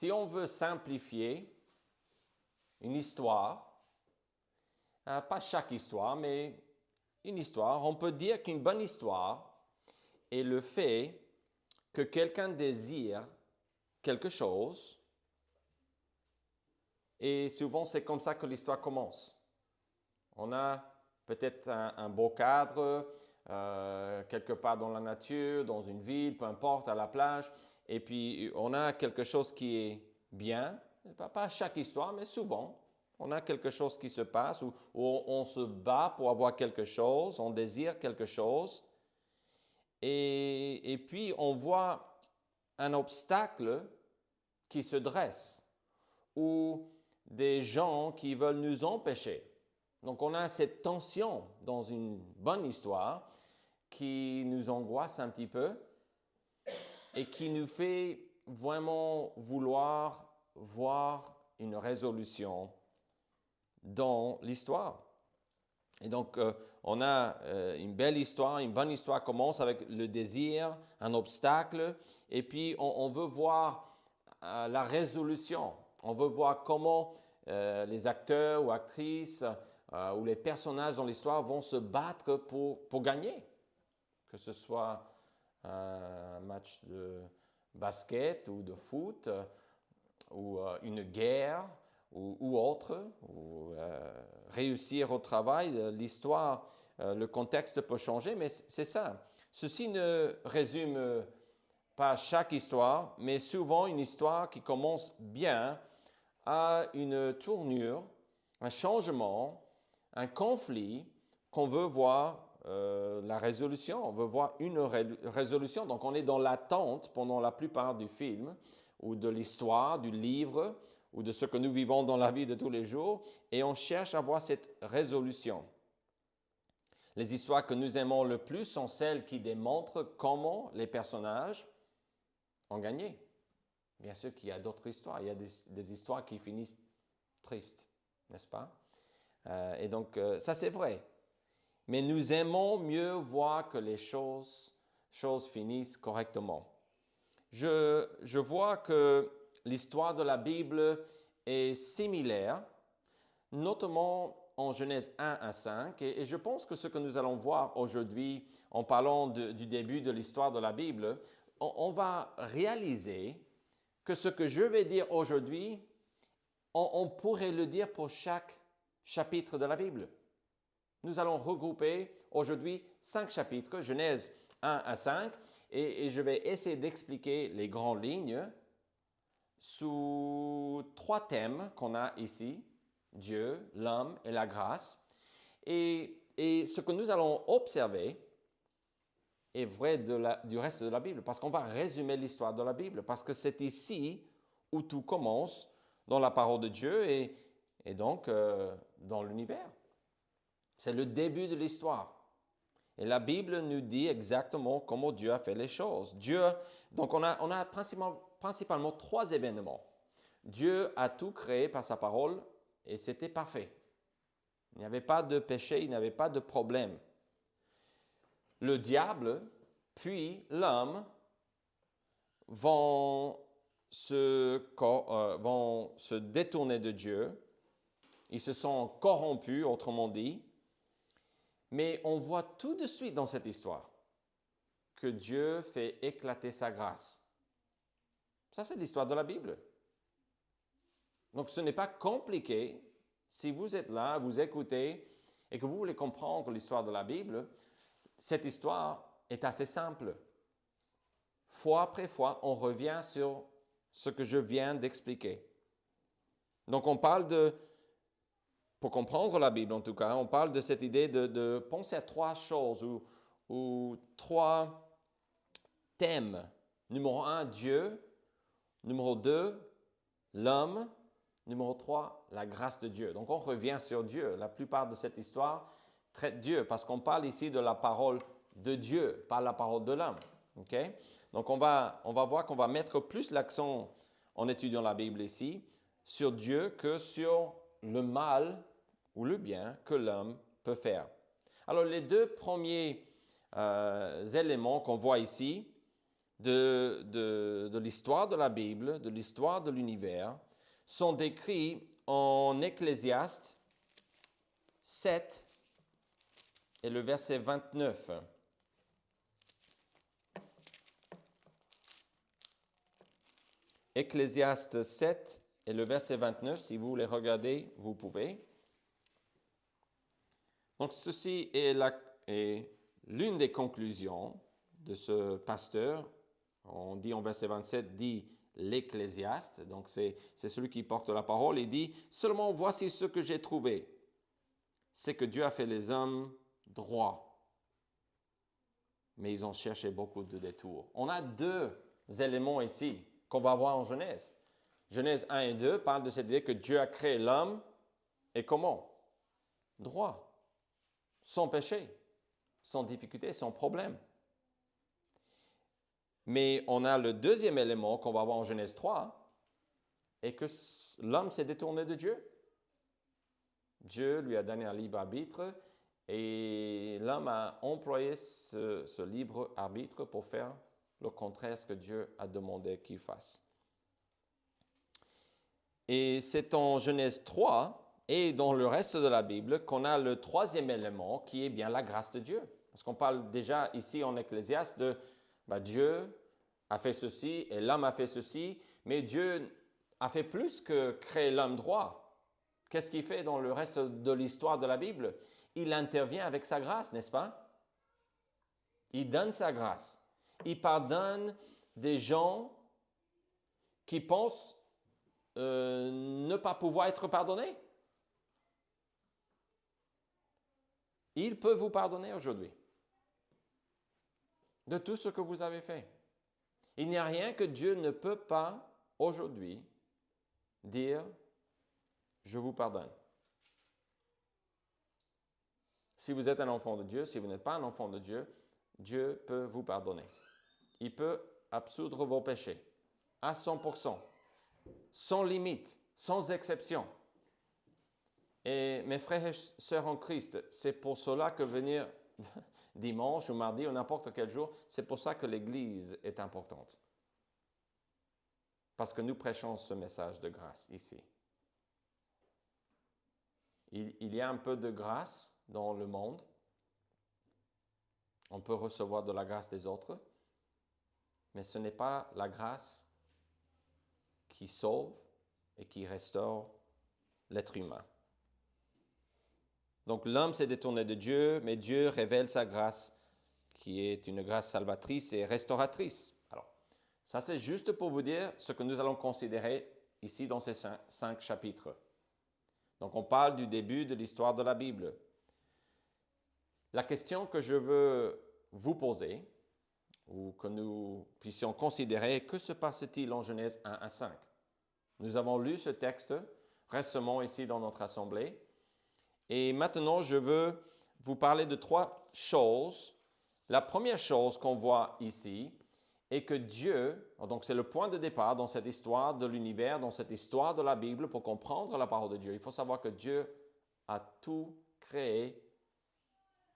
si on veut simplifier une histoire, pas chaque histoire, mais une histoire, on peut dire qu'une bonne histoire est le fait que quelqu'un désire quelque chose, et souvent c'est comme ça que l'histoire commence. On a peut-être un beau cadre, quelque part dans la nature, dans une ville, peu importe, à la plage, et puis on a quelque chose qui est bien, pas chaque histoire, mais souvent. On a quelque chose qui se passe, où on se bat pour avoir quelque chose, on désire quelque chose, et puis on voit un obstacle qui se dresse, ou des gens qui veulent nous empêcher. Donc on a cette tension dans une bonne histoire qui nous angoisse un petit peu et qui nous fait vraiment vouloir voir une résolution dans l'histoire. Et donc, on a une belle histoire, une bonne histoire commence avec le désir, un obstacle, et puis on veut voir la résolution. On veut voir comment les acteurs ou actrices ou les personnages dans l'histoire vont se battre pour gagner. Que ce soit un match de basket ou de foot, ou une guerre, ou autre, ou réussir au travail, l'histoire, le contexte peut changer, mais c'est ça. Ceci ne résume pas chaque histoire, mais souvent une histoire qui commence bien a une tournure, un changement, un conflit qu'on veut voir la résolution. On veut voir une résolution. Donc on est dans l'attente pendant la plupart du film ou de l'histoire, du livre ou de ce que nous vivons dans la vie de tous les jours, et on cherche à voir cette résolution. Les histoires que nous aimons le plus sont celles qui démontrent comment les personnages ont gagné. Bien sûr qu'il y a d'autres histoires, il y a des histoires qui finissent tristes, n'est-ce pas? Et donc, ça c'est vrai. Mais nous aimons mieux voir que les choses finissent correctement. Je vois que l'histoire de la Bible est similaire, notamment en Genèse 1 à 5, et je pense que ce que nous allons voir aujourd'hui, en parlant du début de l'histoire de la Bible, on va réaliser que ce que je vais dire aujourd'hui, on pourrait le dire pour chaque chapitre de la Bible. Nous allons regrouper aujourd'hui 5 chapitres, Genèse 1 à 5, et je vais essayer d'expliquer les grandes lignes sous 3 thèmes qu'on a ici, Dieu, l'homme et la grâce. Et ce que nous allons observer est vrai du reste de la Bible, parce qu'on va résumer l'histoire de la Bible, parce que c'est ici où tout commence dans la parole de Dieu et donc dans l'univers. C'est le début de l'histoire. Et la Bible nous dit exactement comment Dieu a fait les choses. Donc on a principalement 3 événements. Dieu a tout créé par sa parole et c'était parfait. Il n'y avait pas de péché, il n'y avait pas de problème. Le diable, puis l'homme vont se détourner de Dieu. Ils se sont corrompus, autrement dit. Mais on voit tout de suite dans cette histoire que Dieu fait éclater sa grâce. Ça, c'est l'histoire de la Bible. Donc, ce n'est pas compliqué. Si vous êtes là, vous écoutez et que vous voulez comprendre l'histoire de la Bible, cette histoire est assez simple. Fois après fois, on revient sur ce que je viens d'expliquer. Donc, on parle pour comprendre la Bible en tout cas, on parle de cette idée de penser à 3 choses ou 3 thèmes. Numéro 1, Dieu. Numéro 2, l'homme. Numéro 3, la grâce de Dieu. Donc, on revient sur Dieu. La plupart de cette histoire traite Dieu parce qu'on parle ici de la parole de Dieu, pas la parole de l'homme. Okay? Donc, on va voir qu'on va mettre plus l'accent en étudiant la Bible ici sur Dieu que sur le mal ou le bien que l'homme peut faire. Alors, les 2 premiers éléments qu'on voit ici, de l'histoire de la Bible, de l'histoire de l'univers, sont décrits en Ecclésiaste 7 et le verset 29. Ecclésiaste 7 et le verset 29, si vous voulez regarder, vous pouvez. Donc, ceci est l'une des conclusions de ce pasteur. On dit en verset 27, dit l'Ecclésiaste, donc c'est celui qui porte la parole. Il dit, « Seulement voici ce que j'ai trouvé, c'est que Dieu a fait les hommes droits, mais ils ont cherché beaucoup de détours. » On a deux éléments ici qu'on va voir en Genèse. Genèse 1 et 2 parlent de cette idée que Dieu a créé l'homme, et comment? Droit, sans péché, sans difficulté, sans problème. Mais on a le deuxième élément qu'on va voir en Genèse 3, et que l'homme s'est détourné de Dieu. Dieu lui a donné un libre arbitre, et l'homme a employé ce libre arbitre pour faire le contraire de ce que Dieu a demandé qu'il fasse. Et c'est en Genèse 3 et dans le reste de la Bible qu'on a le troisième élément qui est bien la grâce de Dieu. Parce qu'on parle déjà ici en Ecclésiaste de Dieu a fait ceci et l'homme a fait ceci, mais Dieu a fait plus que créer l'homme droit. Qu'est-ce qu'il fait dans le reste de l'histoire de la Bible? Il intervient avec sa grâce, n'est-ce pas? Il donne sa grâce. Il pardonne des gens qui pensent ne pas pouvoir être pardonnés. Il peut vous pardonner aujourd'hui de tout ce que vous avez fait. Il n'y a rien que Dieu ne peut pas aujourd'hui dire « je vous pardonne ». Si vous êtes un enfant de Dieu, si vous n'êtes pas un enfant de Dieu, Dieu peut vous pardonner. Il peut absoudre vos péchés à 100%, sans limite, sans exception. Et mes frères et sœurs en Christ, c'est pour cela que venir dimanche ou mardi ou n'importe quel jour, c'est pour ça que l'Église est importante. Parce que nous prêchons ce message de grâce ici. Il y a un peu de grâce dans le monde. On peut recevoir de la grâce des autres, mais ce n'est pas la grâce qui sauve et qui restaure l'être humain. Donc l'homme s'est détourné de Dieu, mais Dieu révèle sa grâce, qui est une grâce salvatrice et restauratrice. Alors, ça c'est juste pour vous dire ce que nous allons considérer ici dans ces 5 chapitres. Donc on parle du début de l'histoire de la Bible. La question que je veux vous poser, ou que nous puissions considérer, que se passe-t-il en Genèse 1 à 5? Nous avons lu ce texte récemment ici dans notre assemblée. Et maintenant, je veux vous parler de 3 choses. La première chose qu'on voit ici est que Dieu, donc c'est le point de départ dans cette histoire de l'univers, dans cette histoire de la Bible, pour comprendre la parole de Dieu. Il faut savoir que Dieu a tout créé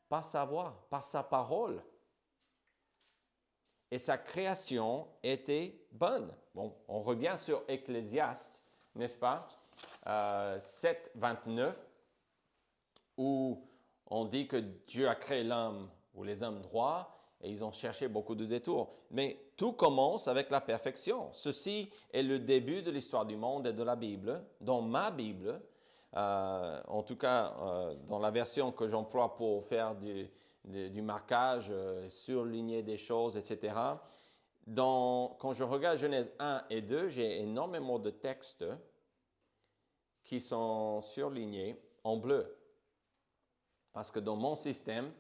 par sa voix, par sa parole. Et sa création était bonne. Bon, on revient sur Ecclésiaste, n'est-ce pas? 7, 29. Où on dit que Dieu a créé l'homme ou les hommes droits et ils ont cherché beaucoup de détours. Mais tout commence avec la perfection. Ceci est le début de l'histoire du monde et de la Bible. Dans ma Bible, en tout cas dans la version que j'emploie pour faire du marquage, surligner des choses, etc. Quand je regarde Genèse 1 et 2, j'ai énormément de textes qui sont surlignés en bleu. Parce que dans mon système,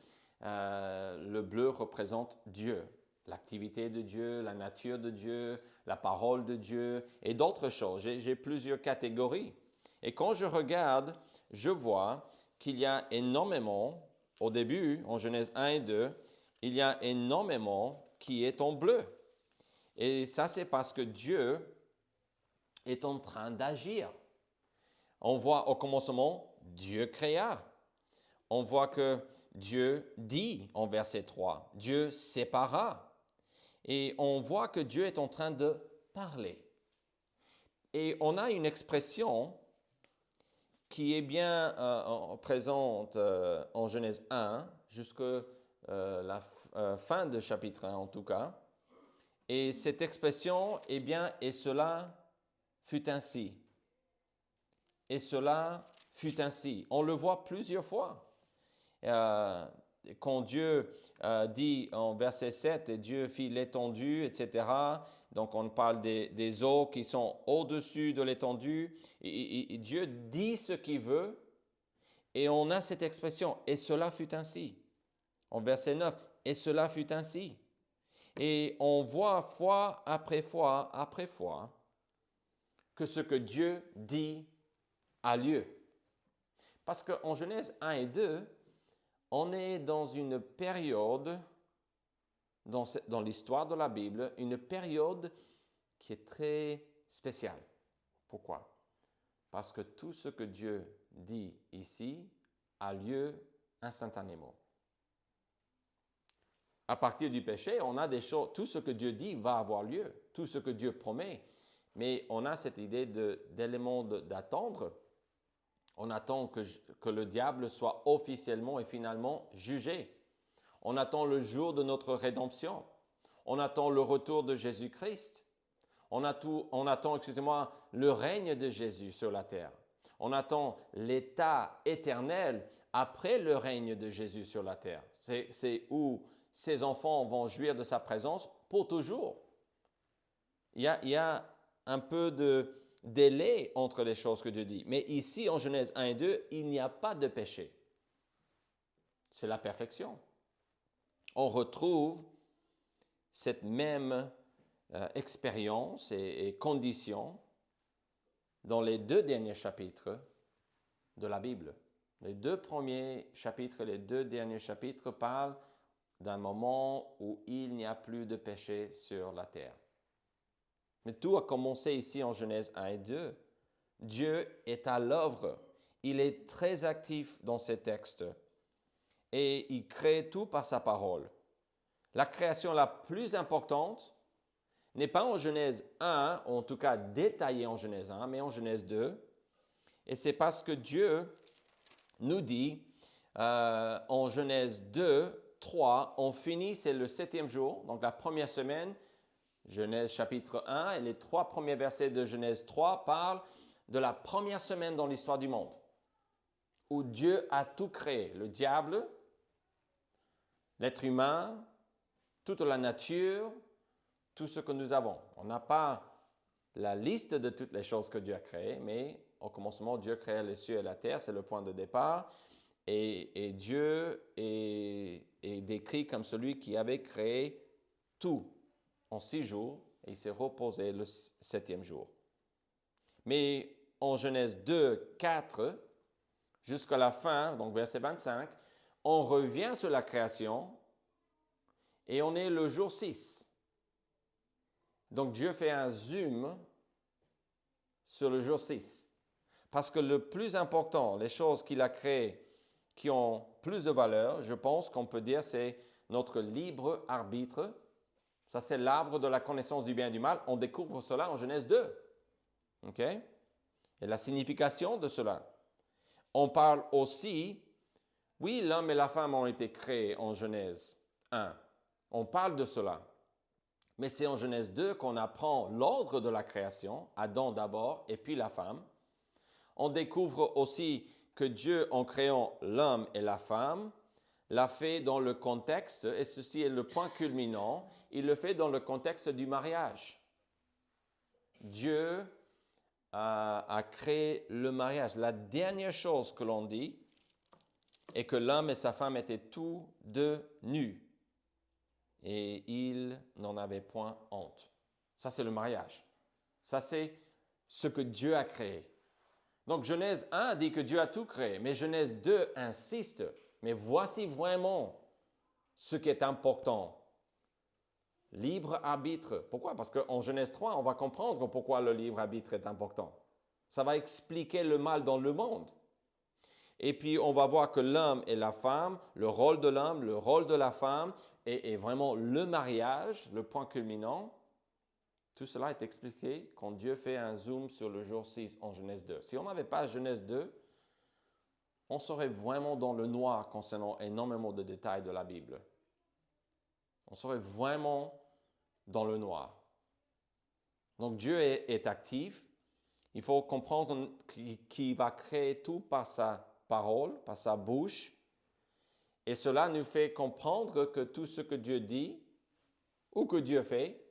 le bleu représente Dieu, l'activité de Dieu, la nature de Dieu, la parole de Dieu et d'autres choses. J'ai plusieurs catégories. Et quand je regarde, je vois qu'il y a énormément, au début, en Genèse 1 et 2, il y a énormément qui est en bleu. Et ça, c'est parce que Dieu est en train d'agir. On voit au commencement, Dieu créa. On voit que Dieu dit en verset 3, Dieu sépara. Et on voit que Dieu est en train de parler. Et on a une expression qui est bien présente en Genèse 1, jusqu'à la fin de chapitre 1 en tout cas. Et cette expression, eh bien, et cela fut ainsi. Et cela fut ainsi. On le voit plusieurs fois. Quand Dieu dit en verset 7, et Dieu fit l'étendue, etc. Donc on parle des eaux qui sont au-dessus de l'étendue. Et Dieu dit ce qu'il veut. Et on a cette expression, et cela fut ainsi. En verset 9, et cela fut ainsi. Et on voit fois après fois que ce que Dieu dit a lieu. Parce qu'en Genèse 1 et 2, on est dans une période, dans l'histoire de la Bible, une période qui est très spéciale. Pourquoi? Parce que tout ce que Dieu dit ici a lieu instantanément. À partir du péché, on a des choses, tout ce que Dieu dit va avoir lieu, tout ce que Dieu promet. Mais on a cette idée d'élément d'attendre. On attend que le diable soit officiellement et finalement jugé. On attend le jour de notre rédemption. On attend le retour de Jésus-Christ. On attend, le règne de Jésus sur la terre. On attend l'état éternel après le règne de Jésus sur la terre. C'est où ses enfants vont jouir de sa présence pour toujours. Il y a un peu de délai entre les choses que Dieu dit. Mais ici, en Genèse 1 et 2, il n'y a pas de péché. C'est la perfection. On retrouve cette même expérience et condition dans les 2 derniers chapitres de la Bible. Les 2 premiers chapitres et les 2 derniers chapitres parlent d'un moment où il n'y a plus de péché sur la terre. Mais tout a commencé ici en Genèse 1 et 2. Dieu est à l'œuvre. Il est très actif dans ces textes et il crée tout par sa parole. La création la plus importante n'est pas en Genèse 1, en tout cas détaillée en Genèse 1, mais en Genèse 2. Et c'est parce que Dieu nous dit en Genèse 2, 3, on finit, c'est le 7e jour, donc la première semaine, Genèse chapitre 1, et les 3 premiers versets de Genèse 3 parlent de la première semaine dans l'histoire du monde, où Dieu a tout créé, le diable, l'être humain, toute la nature, tout ce que nous avons. On n'a pas la liste de toutes les choses que Dieu a créées, mais au commencement, Dieu créa les cieux et la terre, c'est le point de départ. Et Dieu est décrit comme celui qui avait créé tout en 6 jours, et il s'est reposé le 7e jour. Mais en Genèse 2, 4, jusqu'à la fin, donc verset 25, on revient sur la création et on est le jour 6. Donc Dieu fait un zoom sur le jour 6. Parce que le plus important, les choses qu'il a créées qui ont plus de valeur, je pense qu'on peut dire, c'est notre libre arbitre. Ça, c'est l'arbre de la connaissance du bien et du mal. On découvre cela en Genèse 2. OK? Et la signification de cela. On parle aussi, oui, l'homme et la femme ont été créés en Genèse 1. On parle de cela. Mais c'est en Genèse 2 qu'on apprend l'ordre de la création, Adam d'abord et puis la femme. On découvre aussi que Dieu, en créant l'homme et la femme, l'a fait dans le contexte, et ceci est le point culminant, il le fait dans le contexte du mariage. Dieu a créé le mariage. La dernière chose que l'on dit est que l'homme et sa femme étaient tous deux nus et ils n'en avaient point honte. Ça, c'est le mariage. Ça, c'est ce que Dieu a créé. Donc, Genèse 1 dit que Dieu a tout créé, mais Genèse 2 insiste. Mais voici vraiment ce qui est important. Libre arbitre. Pourquoi? Parce qu'en Genèse 3, on va comprendre pourquoi le libre arbitre est important. Ça va expliquer le mal dans le monde. Et puis, on va voir que l'homme et la femme, le rôle de l'homme, le rôle de la femme, est vraiment le mariage, le point culminant, tout cela est expliqué quand Dieu fait un zoom sur le jour 6 en Genèse 2. Si on n'avait pas Genèse 2, on serait vraiment dans le noir concernant énormément de détails de la Bible. On serait vraiment dans le noir. Donc Dieu est actif. Il faut comprendre qu'il va créer tout par sa parole, par sa bouche. Et cela nous fait comprendre que tout ce que Dieu dit ou que Dieu fait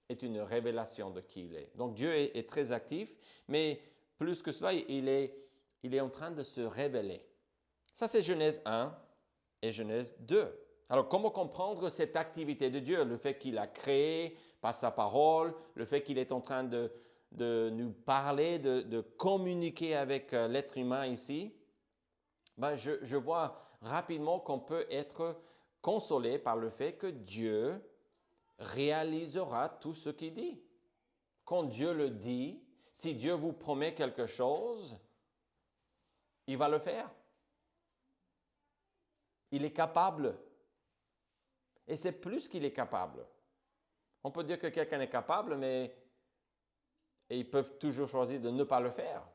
est une révélation de qui il est. Donc Dieu est très actif, mais plus que cela, il est en train de se révéler. Ça, c'est Genèse 1 et Genèse 2. Alors, comment comprendre cette activité de Dieu? Le fait qu'il a créé par sa parole, le fait qu'il est en train de nous parler, de communiquer avec l'être humain ici. Je vois rapidement qu'on peut être consolé par le fait que Dieu réalisera tout ce qu'il dit. Quand Dieu le dit, si Dieu vous promet quelque chose, il va le faire. Il est capable. Et c'est plus qu'il est capable. On peut dire que quelqu'un est capable, mais ils peuvent toujours choisir de ne pas le faire.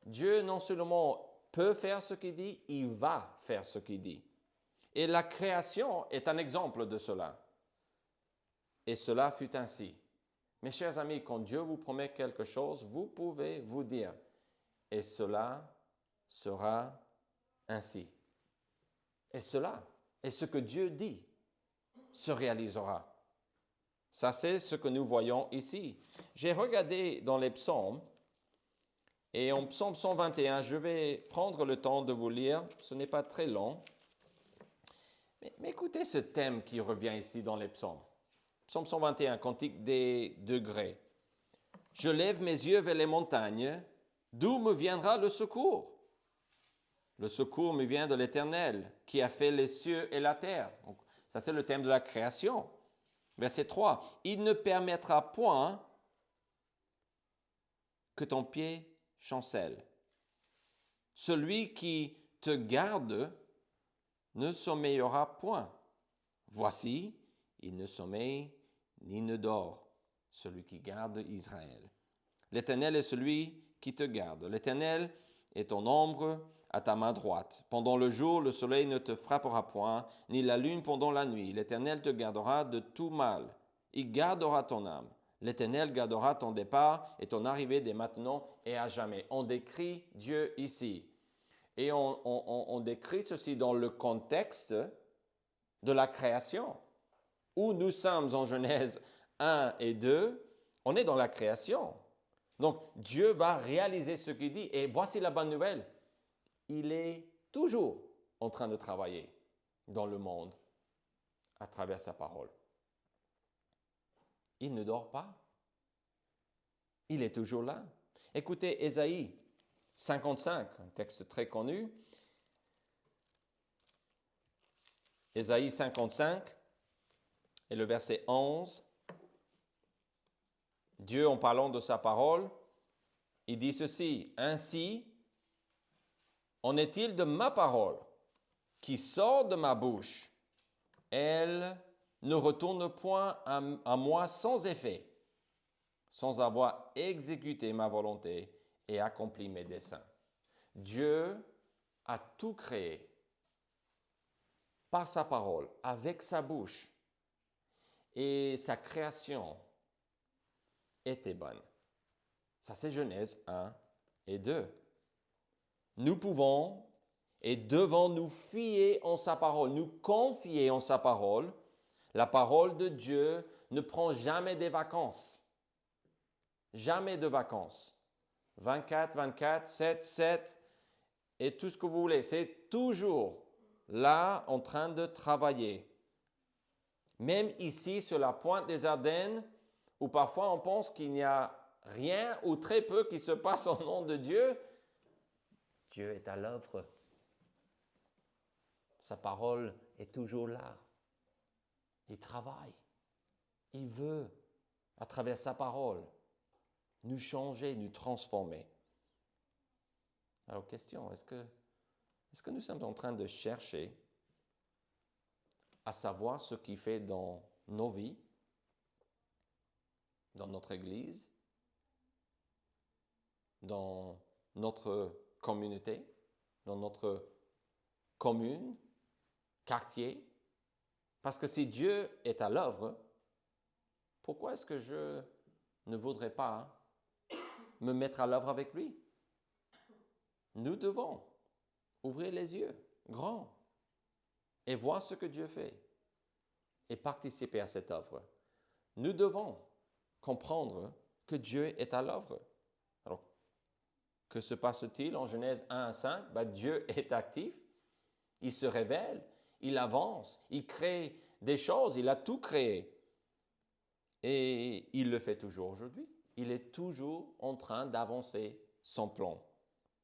Dieu non seulement peut faire ce qu'il dit, il va faire ce qu'il dit. Et la création est un exemple de cela. Et cela fut ainsi. Mes chers amis, quand Dieu vous promet quelque chose, vous pouvez vous dire, et cela sera ainsi. Et cela, et ce que Dieu dit, se réalisera. Ça, c'est ce que nous voyons ici. J'ai regardé dans les psaumes, et en psaume 121, je vais prendre le temps de vous lire, ce n'est pas très long, mais écoutez ce thème qui revient ici dans les psaumes. Psaume 121, cantique des degrés. Je lève mes yeux vers les montagnes, d'où me viendra le secours? Le secours me vient de l'Éternel, qui a fait les cieux et la terre. Donc, ça, c'est le thème de la création. Verset 3. Il ne permettra point que ton pied chancelle. Celui qui te garde ne sommeillera point. Voici, il ne sommeille ni ne dort, celui qui garde Israël. L'Éternel est celui qui te garde. L'Éternel est ton ombre à ta main droite. Pendant le jour, le soleil ne te frappera point, ni la lune pendant la nuit. L'Éternel te gardera de tout mal. Il gardera ton âme. L'Éternel gardera ton départ et ton arrivée dès maintenant et à jamais. On décrit Dieu ici. Et on décrit ceci dans le contexte de la création, où nous sommes en Genèse 1 et 2. On est dans la création. Donc, Dieu va réaliser ce qu'il dit. Et voici la bonne nouvelle. Il est toujours en train de travailler dans le monde à travers sa parole. Il ne dort pas. Il est toujours là. Écoutez Ésaïe 55, un texte très connu. Ésaïe 55 et le verset 11. Dieu, en parlant de sa parole, il dit ceci: « Ainsi en est-il de ma parole qui sort de ma bouche. Elle ne retourne point à moi sans effet, sans avoir exécuté ma volonté et accompli mes desseins. » Dieu a tout créé par sa parole, avec sa bouche, et sa création était bonne. Ça, c'est Genèse 1 et 2. Nous pouvons et devons nous fier en sa parole, nous confier en sa parole. La parole de Dieu ne prend jamais des vacances. Jamais de vacances. 24, 24, 7, 7 et tout ce que vous voulez. C'est toujours là en train de travailler. Même ici, sur la pointe des Ardennes, où parfois on pense qu'il n'y a rien ou très peu qui se passe au nom de Dieu, Dieu est à l'œuvre. Sa parole est toujours là. Il travaille. Il veut, à travers sa parole, nous changer, nous transformer. Alors, question, est-ce que nous sommes en train de chercher à savoir ce qu'il fait dans nos vies, dans notre Église, dans notre communauté, dans notre commune, quartier. Parce que si Dieu est à l'œuvre, pourquoi est-ce que je ne voudrais pas me mettre à l'œuvre avec lui? Nous devons ouvrir les yeux grands et voir ce que Dieu fait et participer à cette œuvre. Nous devons comprendre que Dieu est à l'œuvre. Alors, que se passe-t-il en Genèse 1 à 5? Dieu est actif, il se révèle, il avance, il crée des choses, il a tout créé. Et il le fait toujours aujourd'hui. Il est toujours en train d'avancer son plan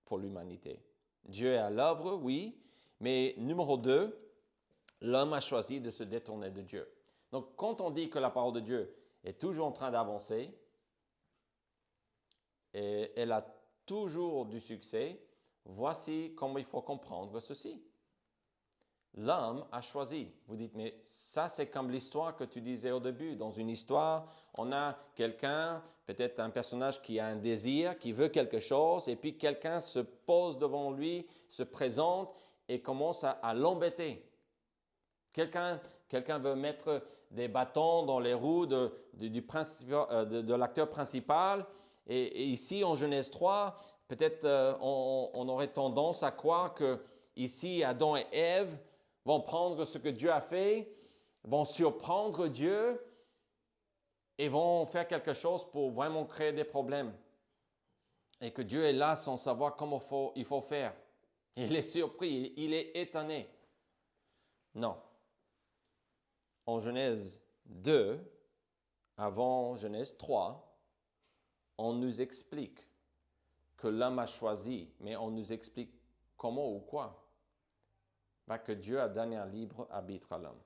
pour l'humanité. Dieu est à l'œuvre, oui, mais numéro 2, l'homme a choisi de se détourner de Dieu. Donc, quand on dit que la parole de Dieu est toujours en train d'avancer, et elle a toujours du succès, voici comment il faut comprendre ceci. L'homme a choisi. Vous dites, mais ça c'est comme l'histoire que tu disais au début. Dans une histoire, on a quelqu'un, peut-être un personnage qui a un désir, qui veut quelque chose, et puis quelqu'un se pose devant lui, se présente et commence à l'embêter. Quelqu'un veut mettre des bâtons dans les roues de l'acteur principal. Et ici, en Genèse 3, peut-être on aurait tendance à croire que ici, Adam et Ève vont prendre ce que Dieu a fait, vont surprendre Dieu et vont faire quelque chose pour vraiment créer des problèmes. Et que Dieu est là sans savoir comment il faut faire. Il est surpris, il est étonné. Non. En Genèse 2, avant Genèse 3, on nous explique que l'homme a choisi, mais on nous explique comment ou quoi. Que Dieu a donné un libre arbitre à l'homme.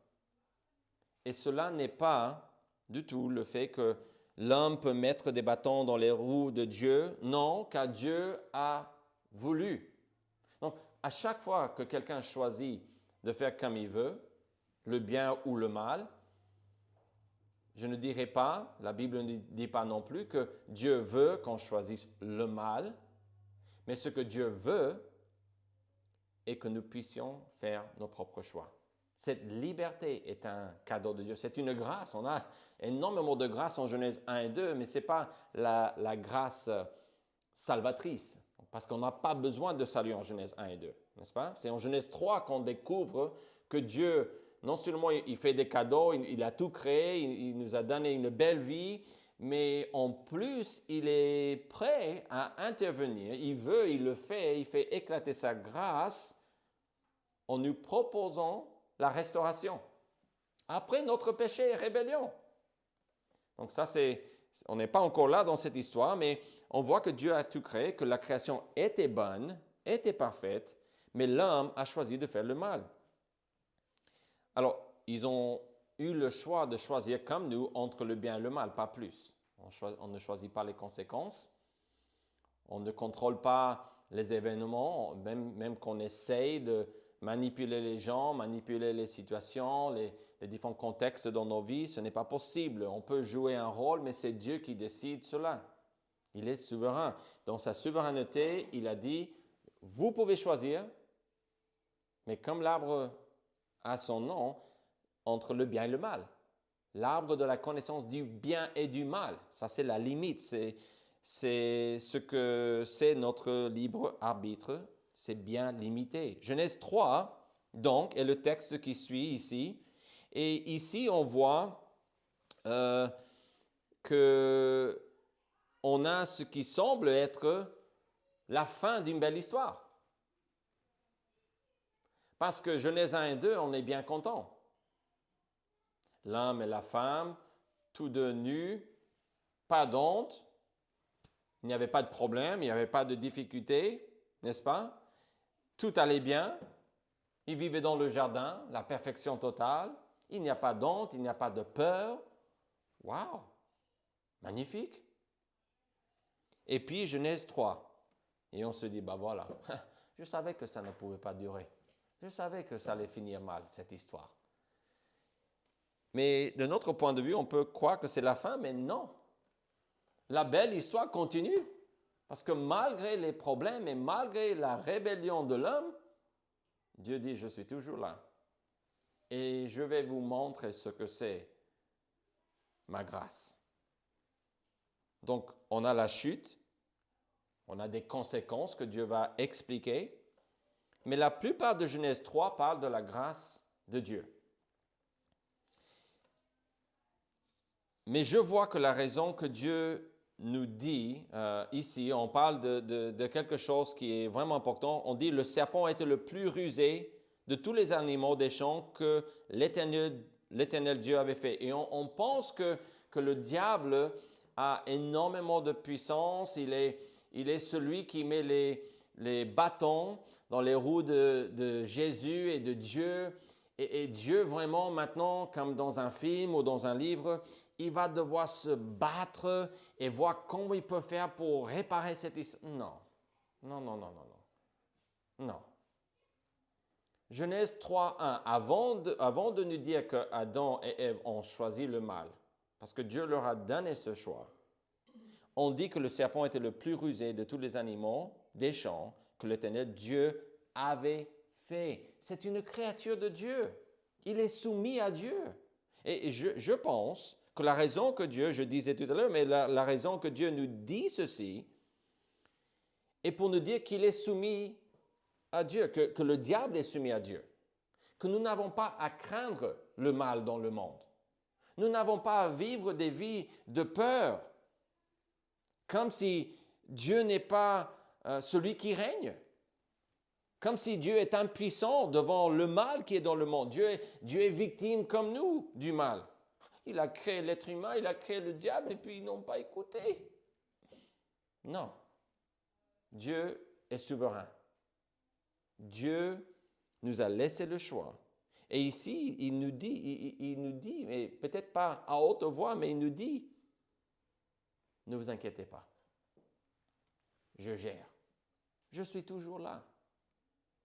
Et cela n'est pas du tout le fait que l'homme peut mettre des bâtons dans les roues de Dieu. Non, car Dieu a voulu. Donc, à chaque fois que quelqu'un choisit de faire comme il veut, le bien ou le mal, je ne dirai pas, la Bible ne dit pas non plus que Dieu veut qu'on choisisse le mal, mais ce que Dieu veut est que nous puissions faire nos propres choix. Cette liberté est un cadeau de Dieu, c'est une grâce. On a énormément de grâce en Genèse 1 et 2, mais ce n'est pas la grâce salvatrice, parce qu'on n'a pas besoin de salut en Genèse 1 et 2, n'est-ce pas? C'est en Genèse 3 qu'on découvre que Dieu, non seulement il fait des cadeaux, il a tout créé, il nous a donné une belle vie, mais en plus, il est prêt à intervenir. Il veut, il le fait, il fait éclater sa grâce en nous proposant la restauration. Après notre péché et rébellion. Donc ça, on n'est pas encore là dans cette histoire, mais on voit que Dieu a tout créé, que la création était bonne, était parfaite, mais l'homme a choisi de faire le mal. Alors, ils ont eu le choix de choisir comme nous entre le bien et le mal, pas plus. On ne choisit pas les conséquences. On ne contrôle pas les événements, même qu'on essaye de manipuler les gens, manipuler les situations, les différents contextes dans nos vies. Ce n'est pas possible. On peut jouer un rôle, mais c'est Dieu qui décide cela. Il est souverain. Dans sa souveraineté, il a dit, vous pouvez choisir, mais comme l'arbre a son nom, entre le bien et le mal. L'arbre de la connaissance du bien et du mal. Ça, c'est la limite. C'est ce que c'est notre libre arbitre. C'est bien limité. Genèse 3, donc, est le texte qui suit ici. Et ici, on voit que on a ce qui semble être la fin d'une belle histoire. Parce que Genèse 1 et 2, on est bien content. L'homme et la femme, tous deux nus, pas d'honte, il n'y avait pas de problème, il n'y avait pas de difficulté, n'est-ce pas? Tout allait bien, ils vivaient dans le jardin, la perfection totale, il n'y a pas d'honte, il n'y a pas de peur. Waouh! Magnifique! Et puis Genèse 3, et on se dit, voilà, je savais que ça ne pouvait pas durer. Je savais que ça allait finir mal, cette histoire. Mais de notre point de vue, on peut croire que c'est la fin, mais non. La belle histoire continue. Parce que malgré les problèmes et malgré la rébellion de l'homme, Dieu dit, je suis toujours là. Et je vais vous montrer ce que c'est ma grâce. Donc, on a la chute, on a des conséquences que Dieu va expliquer, mais la plupart de Genèse 3 parlent de la grâce de Dieu. Mais je vois que la raison que Dieu nous dit ici, on parle de quelque chose qui est vraiment important. On dit le serpent était le plus rusé de tous les animaux des champs que l'Éternel Dieu avait fait. Et on pense que le diable a énormément de puissance. Il est celui qui met les bâtons dans les roues de Jésus et de Dieu. Et Dieu vraiment maintenant, comme dans un film ou dans un livre, il va devoir se battre et voir comment il peut faire pour réparer cette histoire. Non. Genèse 3:1, avant de nous dire que Adam et Ève ont choisi le mal, parce que Dieu leur a donné ce choix, on dit que le serpent était le plus rusé de tous les animaux des champs que l'Éternel Dieu avait fait. C'est une créature de Dieu. Il est soumis à Dieu. Et je pense que la raison que Dieu, je disais tout à l'heure, mais la raison que Dieu nous dit ceci est pour nous dire qu'il est soumis à Dieu, que le diable est soumis à Dieu, que nous n'avons pas à craindre le mal dans le monde. Nous n'avons pas à vivre des vies de peur, comme si Dieu n'est pas celui qui règne. Comme si Dieu est impuissant devant le mal qui est dans le monde. Dieu est victime comme nous du mal. Il a créé l'être humain, il a créé le diable et puis ils n'ont pas écouté. Non. Dieu est souverain. Dieu nous a laissé le choix. Et ici, il nous dit, mais peut-être pas à haute voix, mais il nous dit, ne vous inquiétez pas. Je gère. Je suis toujours là.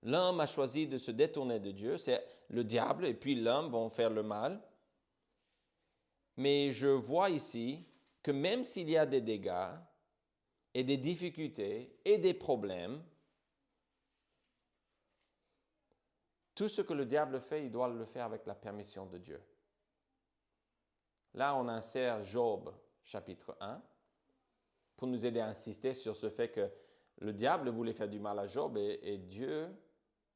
L'homme a choisi de se détourner de Dieu, c'est le diable et puis l'homme vont faire le mal. Mais je vois ici que même s'il y a des dégâts et des difficultés et des problèmes, tout ce que le diable fait, il doit le faire avec la permission de Dieu. Là, on insère Job, chapitre 1, pour nous aider à insister sur ce fait que le diable voulait faire du mal à Job et Dieu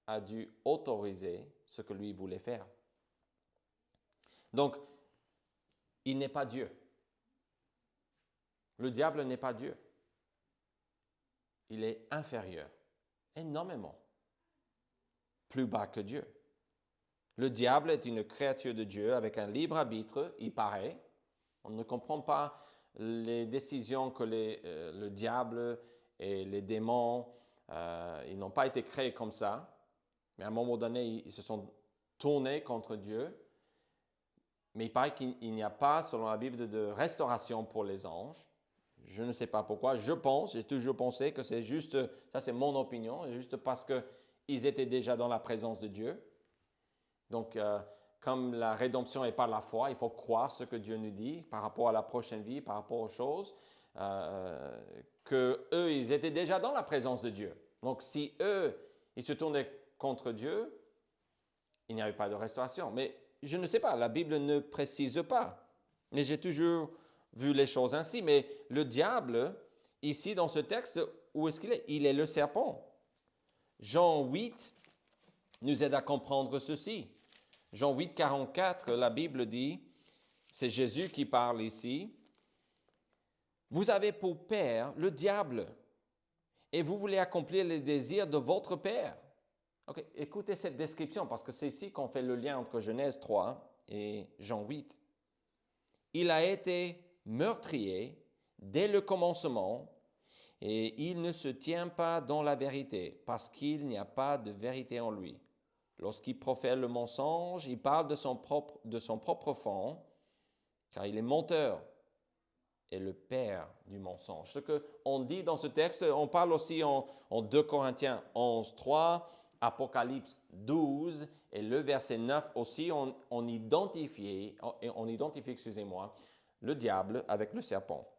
a dû autoriser ce que lui voulait faire. Donc, il n'est pas Dieu. Le diable n'est pas Dieu. Il est inférieur, énormément, plus bas que Dieu. Le diable est une créature de Dieu avec un libre arbitre, il paraît. On ne comprend pas les décisions que le diable et les démons, ils n'ont pas été créés comme ça. Mais à un moment donné, ils se sont tournés contre Dieu. Mais il paraît qu'il n'y a pas, selon la Bible, de restauration pour les anges. Je ne sais pas pourquoi. J'ai toujours pensé que c'est juste, ça c'est mon opinion, juste parce qu'ils étaient déjà dans la présence de Dieu. Donc, comme la rédemption est par la foi, il faut croire ce que Dieu nous dit par rapport à la prochaine vie, par rapport aux choses, qu'eux, ils étaient déjà dans la présence de Dieu. Donc, si eux, ils se tournaient contre Dieu, il n'y avait pas de restauration. Mais je ne sais pas, la Bible ne précise pas. Mais j'ai toujours vu les choses ainsi. Mais le diable, ici dans ce texte, où est-ce qu'il est? Il est le serpent. Jean 8 nous aide à comprendre ceci. Jean 8, 44, la Bible dit, c'est Jésus qui parle ici, « Vous avez pour père le diable, et vous voulez accomplir les désirs de votre père. » Ok, écoutez cette description, parce que c'est ici qu'on fait le lien entre Genèse 3 et Jean 8. « Il a été meurtrier dès le commencement, et il ne se tient pas dans la vérité, parce qu'il n'y a pas de vérité en lui. Lorsqu'il profère le mensonge, il parle de son propre fond, car il est menteur et le père du mensonge. » Ce qu'on dit dans ce texte, on parle aussi en 2 Corinthiens 11, 3, Apocalypse 12 et le verset 9 aussi, on identifie, excusez-moi, le diable avec le serpent.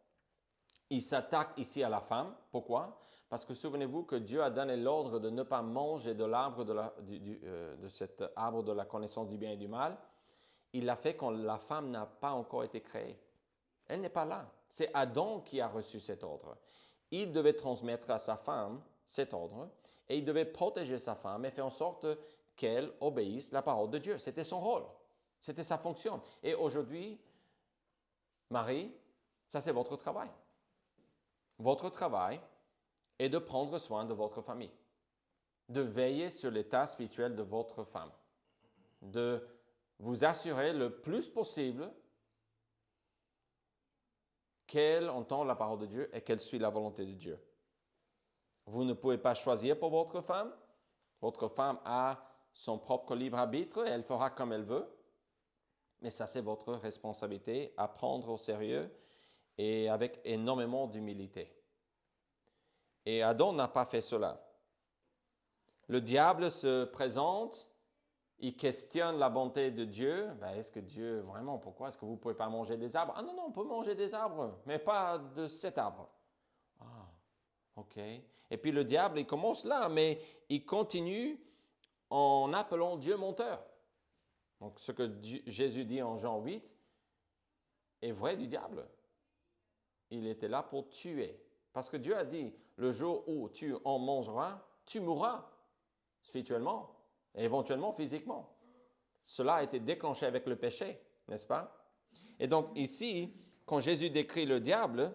Il s'attaque ici à la femme. Pourquoi? Parce que souvenez-vous que Dieu a donné l'ordre de ne pas manger de l'arbre de cet arbre de la connaissance du bien et du mal. Il l'a fait quand la femme n'a pas encore été créée. Elle n'est pas là. C'est Adam qui a reçu cet ordre. Il devait transmettre à sa femme cet ordre et il devait protéger sa femme et faire en sorte qu'elle obéisse à la parole de Dieu. C'était son rôle. C'était sa fonction. Et aujourd'hui, Marie, ça c'est votre travail. Votre travail est de prendre soin de votre famille, de veiller sur l'état spirituel de votre femme, de vous assurer le plus possible qu'elle entend la parole de Dieu et qu'elle suit la volonté de Dieu. Vous ne pouvez pas choisir pour votre femme. Votre femme a son propre libre arbitre et elle fera comme elle veut. Mais ça, c'est votre responsabilité à prendre au sérieux et avec énormément d'humilité. Et Adam n'a pas fait cela. Le diable se présente, il questionne la bonté de Dieu. Est-ce que Dieu, vraiment, pourquoi est-ce que vous ne pouvez pas manger des arbres? Ah non, on peut manger des arbres, mais pas de cet arbre. Ah, ok. Et puis le diable, il commence là, mais il continue en appelant Dieu menteur. Donc ce que Jésus dit en Jean 8 est vrai du diable. Il était là pour tuer. Parce que Dieu a dit, le jour où tu en mangeras, tu mourras spirituellement et éventuellement physiquement. Cela a été déclenché avec le péché, n'est-ce pas? Et donc ici, quand Jésus décrit le diable,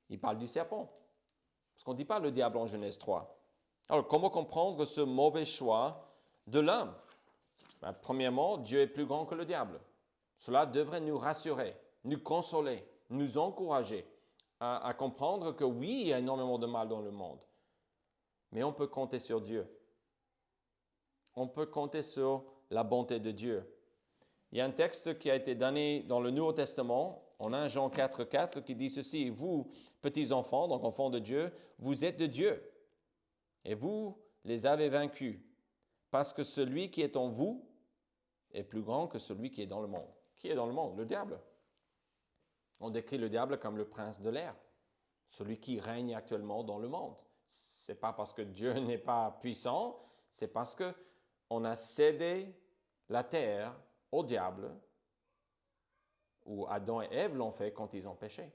il parle du serpent. Parce qu'on ne dit pas le diable en Genèse 3. Alors, comment comprendre ce mauvais choix de l'homme? Premièrement, Dieu est plus grand que le diable. Cela devrait nous rassurer, nous consoler, nous encourager à comprendre que oui, il y a énormément de mal dans le monde. Mais on peut compter sur Dieu. On peut compter sur la bonté de Dieu. Il y a un texte qui a été donné dans le Nouveau Testament, en 1 Jean 4,4, qui dit ceci: vous, petits enfants, donc enfants de Dieu, vous êtes de Dieu, et vous les avez vaincus, parce que celui qui est en vous est plus grand que celui qui est dans le monde. Qui est dans le monde? Le diable. On décrit le diable comme le prince de l'air, celui qui règne actuellement dans le monde. Ce n'est pas parce que Dieu n'est pas puissant, c'est parce qu'on a cédé la terre au diable, ou Adam et Ève l'ont fait quand ils ont péché.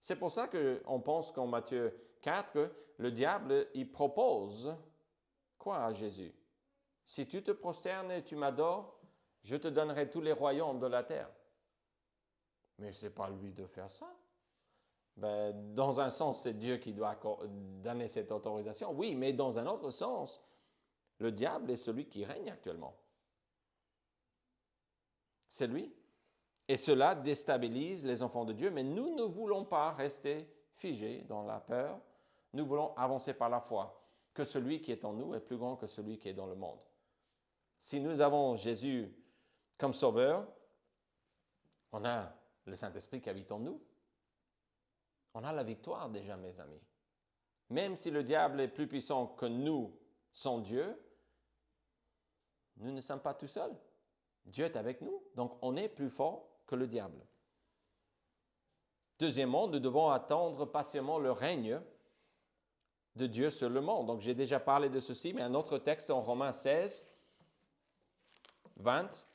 C'est pour ça qu'on pense qu'en Matthieu 4, le diable, il propose quoi à Jésus? Si tu te prosternes et tu m'adores, je te donnerai tous les royaumes de la terre. Mais ce n'est pas lui de faire ça. Dans un sens, c'est Dieu qui doit donner cette autorisation. Oui, mais dans un autre sens, le diable est celui qui règne actuellement. C'est lui. Et cela déstabilise les enfants de Dieu, mais nous ne voulons pas rester figés dans la peur. Nous voulons avancer par la foi, que celui qui est en nous est plus grand que celui qui est dans le monde. Si nous avons Jésus comme sauveur, on a le Saint-Esprit qui habite en nous. On a la victoire déjà, mes amis. Même si le diable est plus puissant que nous, son Dieu, nous ne sommes pas tout seuls. Dieu est avec nous, donc on est plus fort que le diable. Deuxièmement, nous devons attendre patiemment le règne de Dieu sur le monde. Donc j'ai déjà parlé de ceci, mais un autre texte en Romains 16, 20.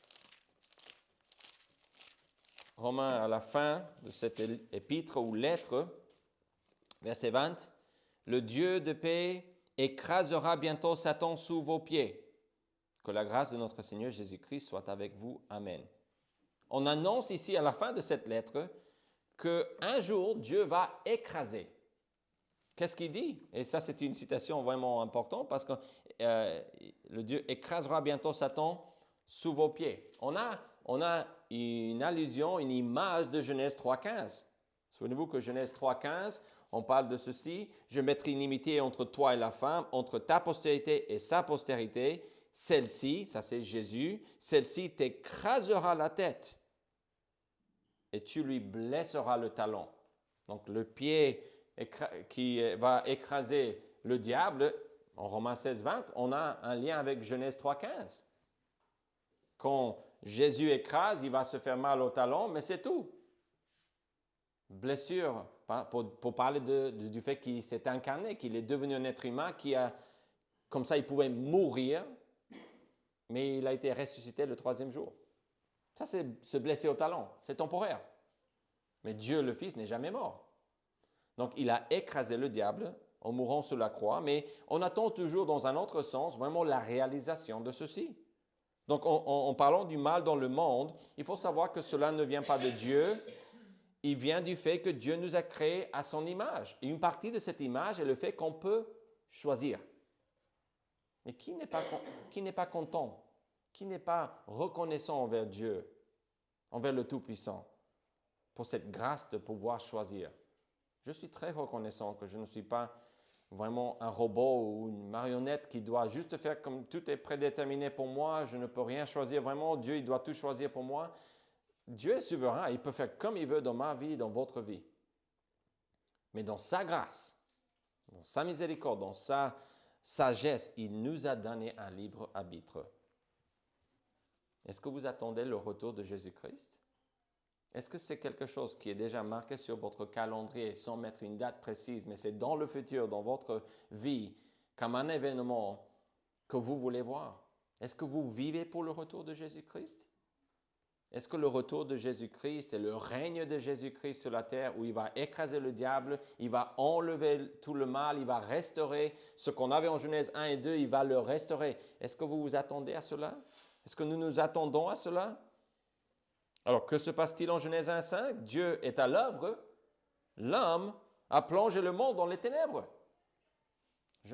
Romains à la fin de cette épître ou lettre, verset 20. Le Dieu de paix écrasera bientôt Satan sous vos pieds. Que la grâce de notre Seigneur Jésus-Christ soit avec vous. Amen. On annonce ici à la fin de cette lettre qu'un jour, Dieu va écraser. Qu'est-ce qu'il dit? Et ça, c'est une citation vraiment importante parce que le Dieu écrasera bientôt Satan sous vos pieds. On a une allusion, une image de Genèse 3,15. Souvenez-vous que Genèse 3,15, on parle de ceci: je mettrai une inimitié entre toi et la femme, entre ta postérité et sa postérité. Celle-ci, ça c'est Jésus, celle-ci t'écrasera la tête et tu lui blesseras le talon. Donc le pied qui va écraser le diable, En Romains 16, 20, on a un lien avec Genèse 3, 15. Quand Jésus écrase, il va se faire mal au talon, mais c'est tout. Blessure, pour parler du fait qu'il s'est incarné, qu'il est devenu un être humain, comme ça il pouvait mourir, mais il a été ressuscité le 3e jour. Ça, c'est se blesser au talon, c'est temporaire. Mais Dieu, le Fils, n'est jamais mort. Donc, il a écrasé le diable en mourant sur la croix, mais on attend toujours dans un autre sens vraiment la réalisation de ceci. Donc, en parlant du mal dans le monde, il faut savoir que cela ne vient pas de Dieu, il vient du fait que Dieu nous a créés à son image. Et une partie de cette image est le fait qu'on peut choisir. Et qui n'est pas content, qui n'est pas reconnaissant envers Dieu, envers le Tout-Puissant, pour cette grâce de pouvoir choisir? Je suis très reconnaissant que je ne suis pas vraiment un robot ou une marionnette qui doit juste faire comme tout est prédéterminé pour moi, je ne peux rien choisir vraiment, Dieu il doit tout choisir pour moi. Dieu est souverain, il peut faire comme il veut dans ma vie, dans votre vie. Mais dans sa grâce, dans sa miséricorde, dans sa sagesse, il nous a donné un libre arbitre. Est-ce que vous attendez le retour de Jésus-Christ? Est-ce que c'est quelque chose qui est déjà marqué sur votre calendrier sans mettre une date précise, mais c'est dans le futur, dans votre vie, comme un événement que vous voulez voir? Est-ce que vous vivez pour le retour de Jésus-Christ? Est-ce que le retour de Jésus-Christ, c'est le règne de Jésus-Christ sur la terre où il va écraser le diable, il va enlever tout le mal, il va restaurer ce qu'on avait en Genèse 1 et 2, il va le restaurer. Est-ce que vous vous attendez à cela? Est-ce que nous nous attendons à cela? Alors, que se passe-t-il en Genèse 1, 5? Dieu est à l'œuvre, l'homme a plongé le monde dans les ténèbres.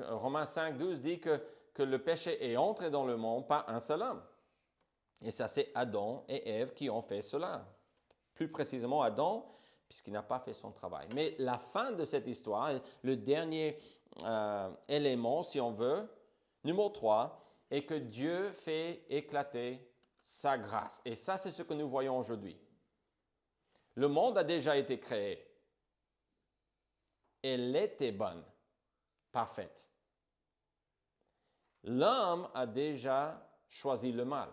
Romains 5, 12 dit que le péché est entré dans le monde par un seul homme. Et ça, c'est Adam et Ève qui ont fait cela. Plus précisément, Adam, puisqu'il n'a pas fait son travail. Mais la fin de cette histoire, le dernier élément, si on veut, numéro 3, est que Dieu fait éclater sa grâce. Et ça, c'est ce que nous voyons aujourd'hui. Le monde a déjà été créé. Elle était bonne, parfaite. L'homme a déjà choisi le mal.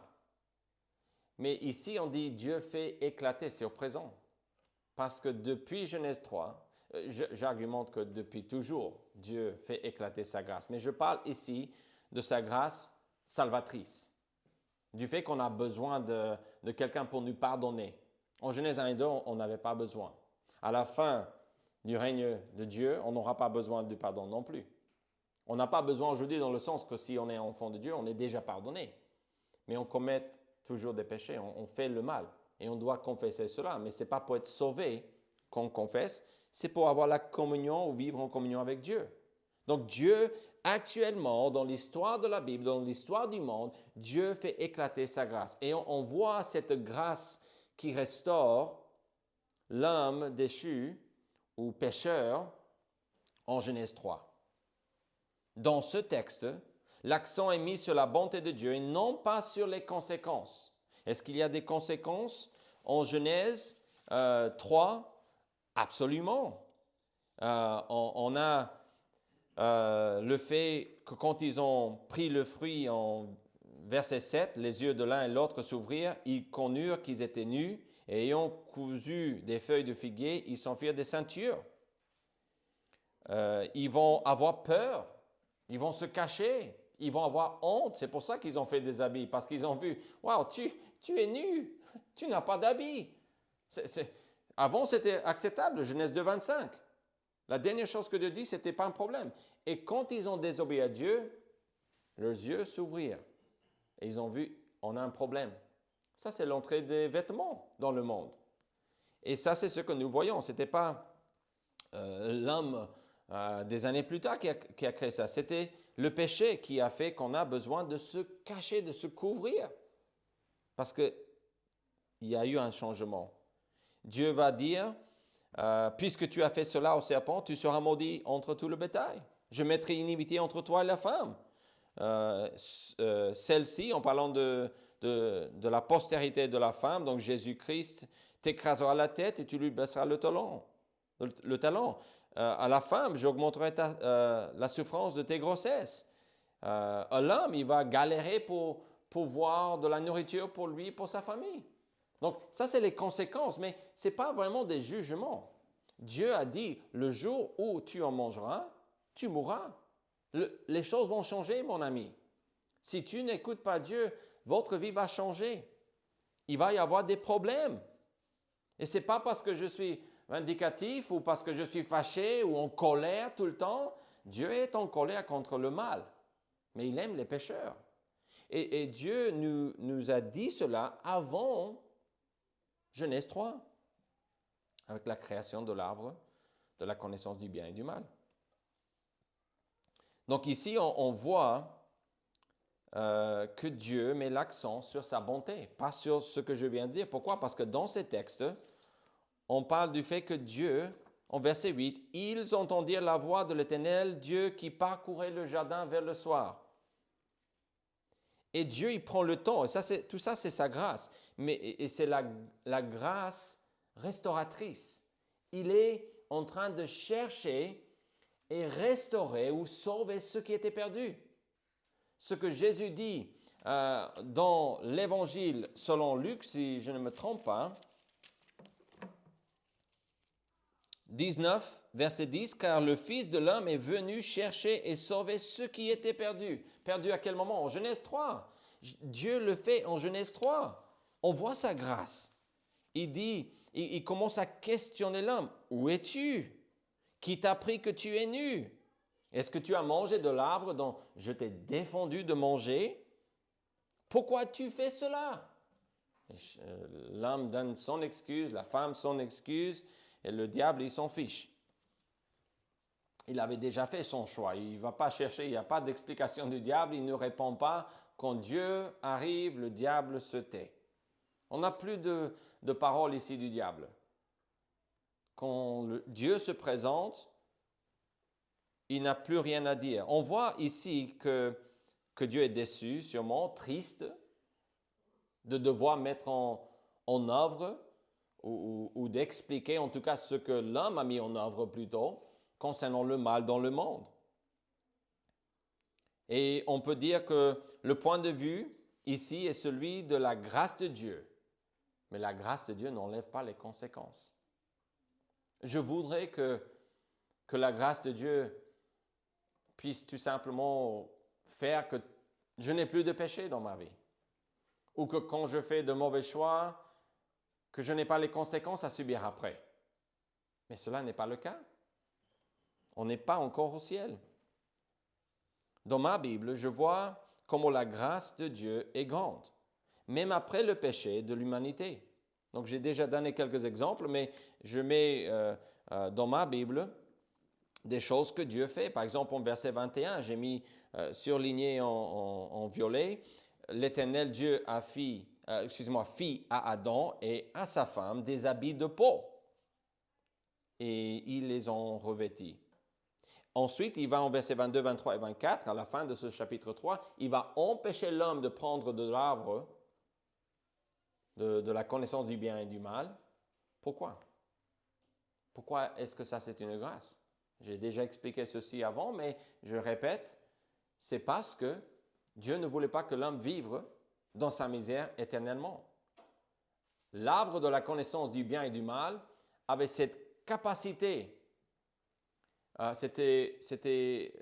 Mais ici, on dit Dieu fait éclater, c'est au présent. Parce que depuis Genèse 3, j'argumente que depuis toujours, Dieu fait éclater sa grâce. Mais je parle ici de sa grâce salvatrice. Du fait qu'on a besoin de quelqu'un pour nous pardonner. En Genèse 1 et 2, on n'avait pas besoin. À la fin du règne de Dieu, on n'aura pas besoin du pardon non plus. On n'a pas besoin aujourd'hui dans le sens que si on est enfant de Dieu, on est déjà pardonné. Mais on commet toujours des péchés, on fait le mal et on doit confesser cela. Mais ce n'est pas pour être sauvé qu'on confesse, c'est pour avoir la communion ou vivre en communion avec Dieu. Donc Dieu, actuellement, dans l'histoire de la Bible, dans l'histoire du monde, Dieu fait éclater sa grâce. Et on voit cette grâce qui restaure l'homme déchu ou pécheur en Genèse 3. Dans ce texte, l'accent est mis sur la bonté de Dieu et non pas sur les conséquences. Est-ce qu'il y a des conséquences en Genèse 3? Absolument. On a le fait que quand ils ont pris le fruit en verset 7, les yeux de l'un et l'autre s'ouvrirent, ils connurent qu'ils étaient nus et ayant cousu des feuilles de figuier, ils s'en firent des ceintures. Ils vont avoir peur. Ils vont se cacher, ils vont avoir honte. C'est pour ça qu'ils ont fait des habits, parce qu'ils ont vu, « Wow, tu es nu, tu n'as pas d'habits. » Avant, c'était acceptable, Genèse 2, 25. La dernière chose que Dieu dit, ce n'était pas un problème. Et quand ils ont désobéi à Dieu, leurs yeux s'ouvrirent. Et ils ont vu, on a un problème. Ça, c'est l'entrée des vêtements dans le monde. Et ça, c'est ce que nous voyons. Ce n'était pas l'homme des années plus tard qui a créé ça. C'était le péché qui a fait qu'on a besoin de se cacher, de se couvrir. Parce qu'il y a eu un changement. Dieu va dire, puisque tu as fait cela au serpent, tu seras maudit entre tout le bétail. Je mettrai inimitié entre toi et la femme. Celle-ci, en parlant de la postérité de la femme, donc Jésus-Christ, t'écrasera la tête et tu lui baisseras le talon. À la femme, j'augmenterai la souffrance de tes grossesses. l'homme, il va galérer pour voir de la nourriture pour lui et pour sa famille. Donc, ça, c'est les conséquences, mais ce n'est pas vraiment des jugements. Dieu a dit, le jour où tu en mangeras, tu mourras. Les choses vont changer, mon ami. Si tu n'écoutes pas Dieu, votre vie va changer. Il va y avoir des problèmes. Et ce n'est pas parce que je suis vindicatif ou parce que je suis fâché ou en colère tout le temps. Dieu est en colère contre le mal, mais il aime les pécheurs. Et Dieu nous a dit cela avant Genèse 3, avec la création de l'arbre de la connaissance du bien et du mal. Donc ici, on voit que Dieu met l'accent sur sa bonté, pas sur ce que je viens de dire. Pourquoi? Parce que dans ces textes, on parle du fait que Dieu, en verset 8, « Ils entendirent la voix de l'Éternel, Dieu qui parcourait le jardin vers le soir. » Et Dieu, il prend le temps, et tout ça, c'est sa grâce. Et c'est la grâce restauratrice. Il est en train de chercher et restaurer ou sauver ce qui était perdu. Ce que Jésus dit dans l'Évangile selon Luc, si je ne me trompe pas, 19, verset 10, « Car le Fils de l'homme est venu chercher et sauver ceux qui étaient perdus. » Perdus à quel moment? En Genèse 3. Dieu le fait en Genèse 3. On voit sa grâce. Il dit, il commence à questionner l'homme. « Où es-tu? Qui t'a appris que tu es nu? Est-ce que tu as mangé de l'arbre dont je t'ai défendu de manger? Pourquoi tu fais cela? » L'homme donne son excuse, la femme son excuse, et le diable, il s'en fiche. Il avait déjà fait son choix. Il ne va pas chercher, il n'y a pas d'explication du diable, il ne répond pas. Quand Dieu arrive, le diable se tait. On n'a plus de parole ici du diable. Quand Dieu se présente, il n'a plus rien à dire. On voit ici que Dieu est déçu, sûrement triste, de devoir mettre en œuvre ou d'expliquer en tout cas ce que l'homme a mis en œuvre plutôt concernant le mal dans le monde. Et on peut dire que le point de vue ici est celui de la grâce de Dieu. Mais la grâce de Dieu n'enlève pas les conséquences. Je voudrais que la grâce de Dieu puisse tout simplement faire que je n'ai plus de péché dans ma vie. Ou que quand je fais de mauvais choix, que je n'ai pas les conséquences à subir après. Mais cela n'est pas le cas. On n'est pas encore au ciel. Dans ma Bible, je vois comment la grâce de Dieu est grande, même après le péché de l'humanité. Donc, j'ai déjà donné quelques exemples, mais je mets dans ma Bible des choses que Dieu fait. Par exemple, en verset 21, j'ai mis surligné en violet, « L'Éternel Dieu fit à Adam et à sa femme des habits de peau, et ils les ont revêtis. » Ensuite, il va en versets 22, 23 et 24, à la fin de ce chapitre 3, il va empêcher l'homme de prendre de l'arbre de la connaissance du bien et du mal. Pourquoi? Pourquoi est-ce que ça, c'est une grâce? J'ai déjà expliqué ceci avant, mais je répète, c'est parce que Dieu ne voulait pas que l'homme vive dans sa misère éternellement. L'arbre de la connaissance du bien et du mal avait cette capacité. C'était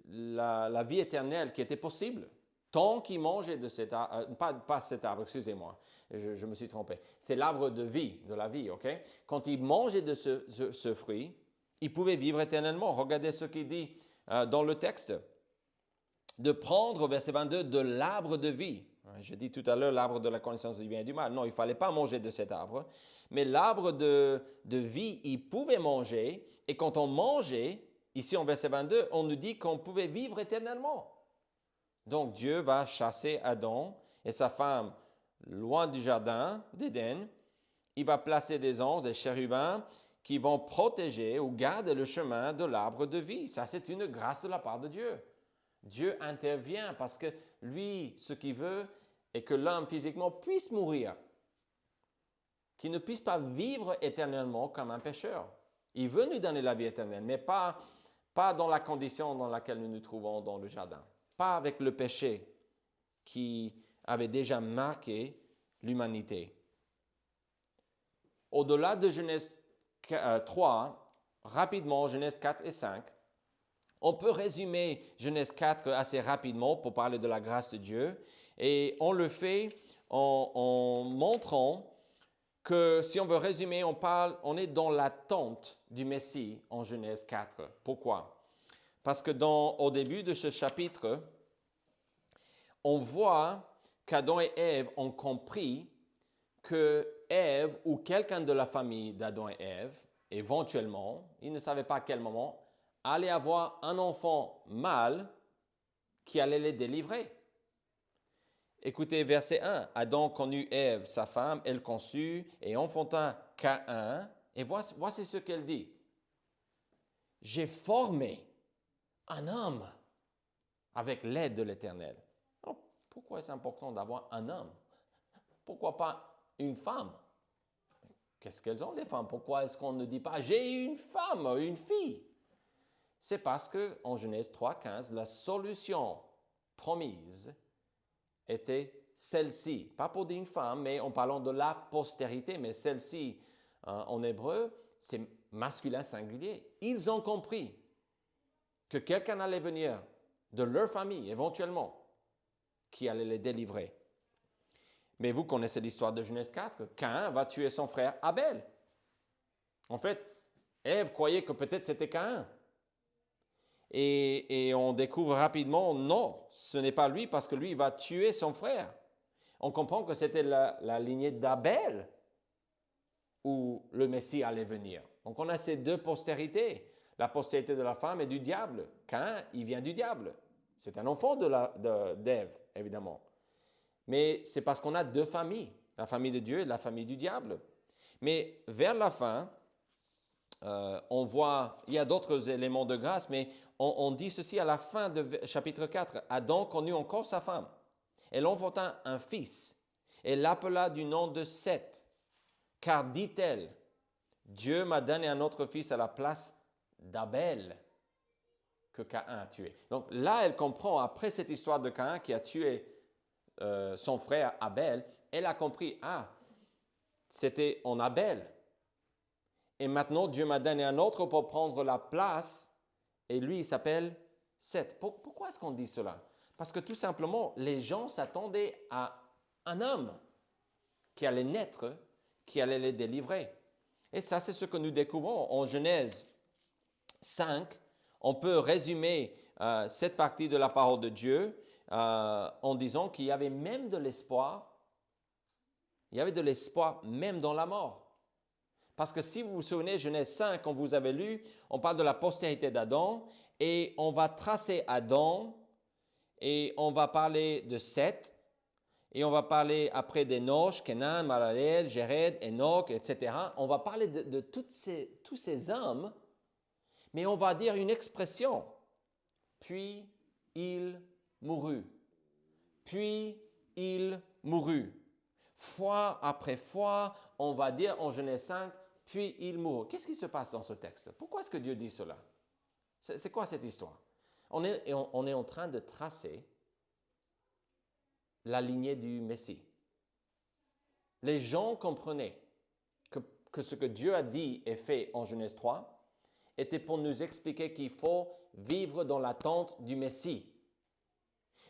la vie éternelle qui était possible. Tant qu'il mangeait de cet arbre, pas cet arbre, excusez-moi, je me suis trompé. C'est l'arbre de vie, de la vie, ok? Quand il mangeait de ce fruit, il pouvait vivre éternellement. Regardez ce qu'il dit dans le texte. De prendre, verset 22, de l'arbre de vie. J'ai dit tout à l'heure l'arbre de la connaissance du bien et du mal. Non, il ne fallait pas manger de cet arbre. Mais l'arbre de vie, il pouvait manger. Et quand on mangeait, ici en verset 22, on nous dit qu'on pouvait vivre éternellement. Donc Dieu va chasser Adam et sa femme loin du jardin d'Éden. Il va placer des anges, des chérubins qui vont protéger ou garder le chemin de l'arbre de vie. Ça, c'est une grâce de la part de Dieu. Dieu intervient parce que lui, ce qu'il veut est que l'homme physiquement puisse mourir, qu'il ne puisse pas vivre éternellement comme un pécheur. Il veut nous donner la vie éternelle, mais pas dans la condition dans laquelle nous nous trouvons dans le jardin. pas avec le péché qui avait déjà marqué l'humanité. Au-delà de Genèse 3, rapidement, Genèse 4 et 5, on peut résumer Genèse 4 assez rapidement pour parler de la grâce de Dieu. Et on le fait en montrant que si on veut résumer, on est dans l'attente du Messie en Genèse 4. Pourquoi? Parce que au début de ce chapitre, on voit qu'Adam et Ève ont compris que Ève ou quelqu'un de la famille d'Adam et Ève, éventuellement, ils ne savaient pas à quel moment, allait avoir un enfant mâle qui allait les délivrer. Écoutez, verset 1. Adam connut Ève, sa femme, elle conçut et enfanta Caïn. Et voici ce qu'elle dit. J'ai formé un homme avec l'aide de l'Éternel. Alors, pourquoi est-ce important d'avoir un homme? Pourquoi pas une femme? Qu'est-ce qu'elles ont, les femmes? Pourquoi est-ce qu'on ne dit pas j'ai une femme, une fille? C'est parce qu'en Genèse 3,15, la solution promise était celle-ci. Pas pour dire une femme, mais en parlant de la postérité, mais celle-ci, en hébreu, c'est masculin singulier. Ils ont compris que quelqu'un allait venir de leur famille, éventuellement, qui allait les délivrer. Mais vous connaissez l'histoire de Genèse 4. Caïn va tuer son frère Abel. En fait, Ève croyait que peut-être c'était Caïn. Et on découvre rapidement, non, ce n'est pas lui parce que lui, il va tuer son frère. On comprend que c'était la lignée d'Abel où le Messie allait venir. Donc on a ces deux postérités, la postérité de la femme et du diable. Caïn, il vient du diable. C'est un enfant d'Ève, évidemment. Mais c'est parce qu'on a deux familles, la famille de Dieu et la famille du diable. Mais vers la fin, on voit, il y a d'autres éléments de grâce, mais on dit ceci à la fin de chapitre 4. Adam connut encore sa femme. Elle enfanta un fils et l'appela du nom de Seth. Car, dit-elle, Dieu m'a donné un autre fils à la place d'Abel que Caïn a tué. Donc là, elle comprend, après cette histoire de Caïn qui a tué son frère Abel, elle a compris, c'était en Abel. Et maintenant, Dieu m'a donné un autre pour prendre la place, et lui, il s'appelle Seth. Pourquoi est-ce qu'on dit cela? Parce que tout simplement, les gens s'attendaient à un homme qui allait naître, qui allait les délivrer. Et ça, c'est ce que nous découvrons en Genèse 5. On peut résumer cette partie de la parole de Dieu en disant qu'il y avait même de l'espoir. Il y avait de l'espoir même dans la mort. Parce que si vous vous souvenez, Genèse 5, quand vous avez lu, on parle de la postérité d'Adam et on va tracer Adam et on va parler de Seth et on va parler après d'Enoch, Kenan, Malaleel, Jéred, Enoch, etc. On va parler de tous ces hommes, mais on va dire une expression. Puis il mourut. Puis il mourut. Fois après fois, on va dire en Genèse 5, puis il mourut. Qu'est-ce qui se passe dans ce texte? Pourquoi est-ce que Dieu dit cela? C'est quoi cette histoire? On est en train de tracer la lignée du Messie. Les gens comprenaient que ce que Dieu a dit et fait en Genèse 3 était pour nous expliquer qu'il faut vivre dans l'attente du Messie.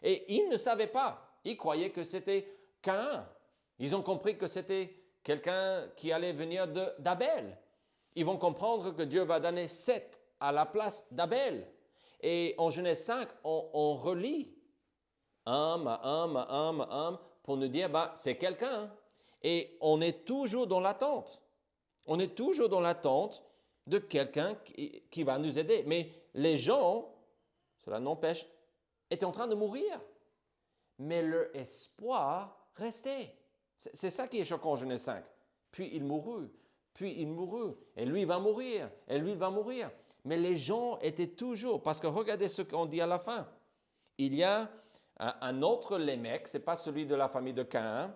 Et ils ne savaient pas. Ils croyaient que c'était Caïn. Ils ont compris que c'était quelqu'un qui allait venir d'Abel. Ils vont comprendre que Dieu va donner Seth à la place d'Abel. Et en Genèse 5, on relie homme pour nous dire, c'est quelqu'un. Et on est toujours dans l'attente. On est toujours dans l'attente de quelqu'un qui va nous aider. Mais les gens, cela n'empêche, étaient en train de mourir. Mais leur espoir restait. C'est ça qui est choquant en Genèse 5. Puis il mourut, et lui va mourir, et lui va mourir. Mais les gens étaient toujours, parce que regardez ce qu'on dit à la fin. Il y a un autre Lémec, ce n'est pas celui de la famille de Caïn,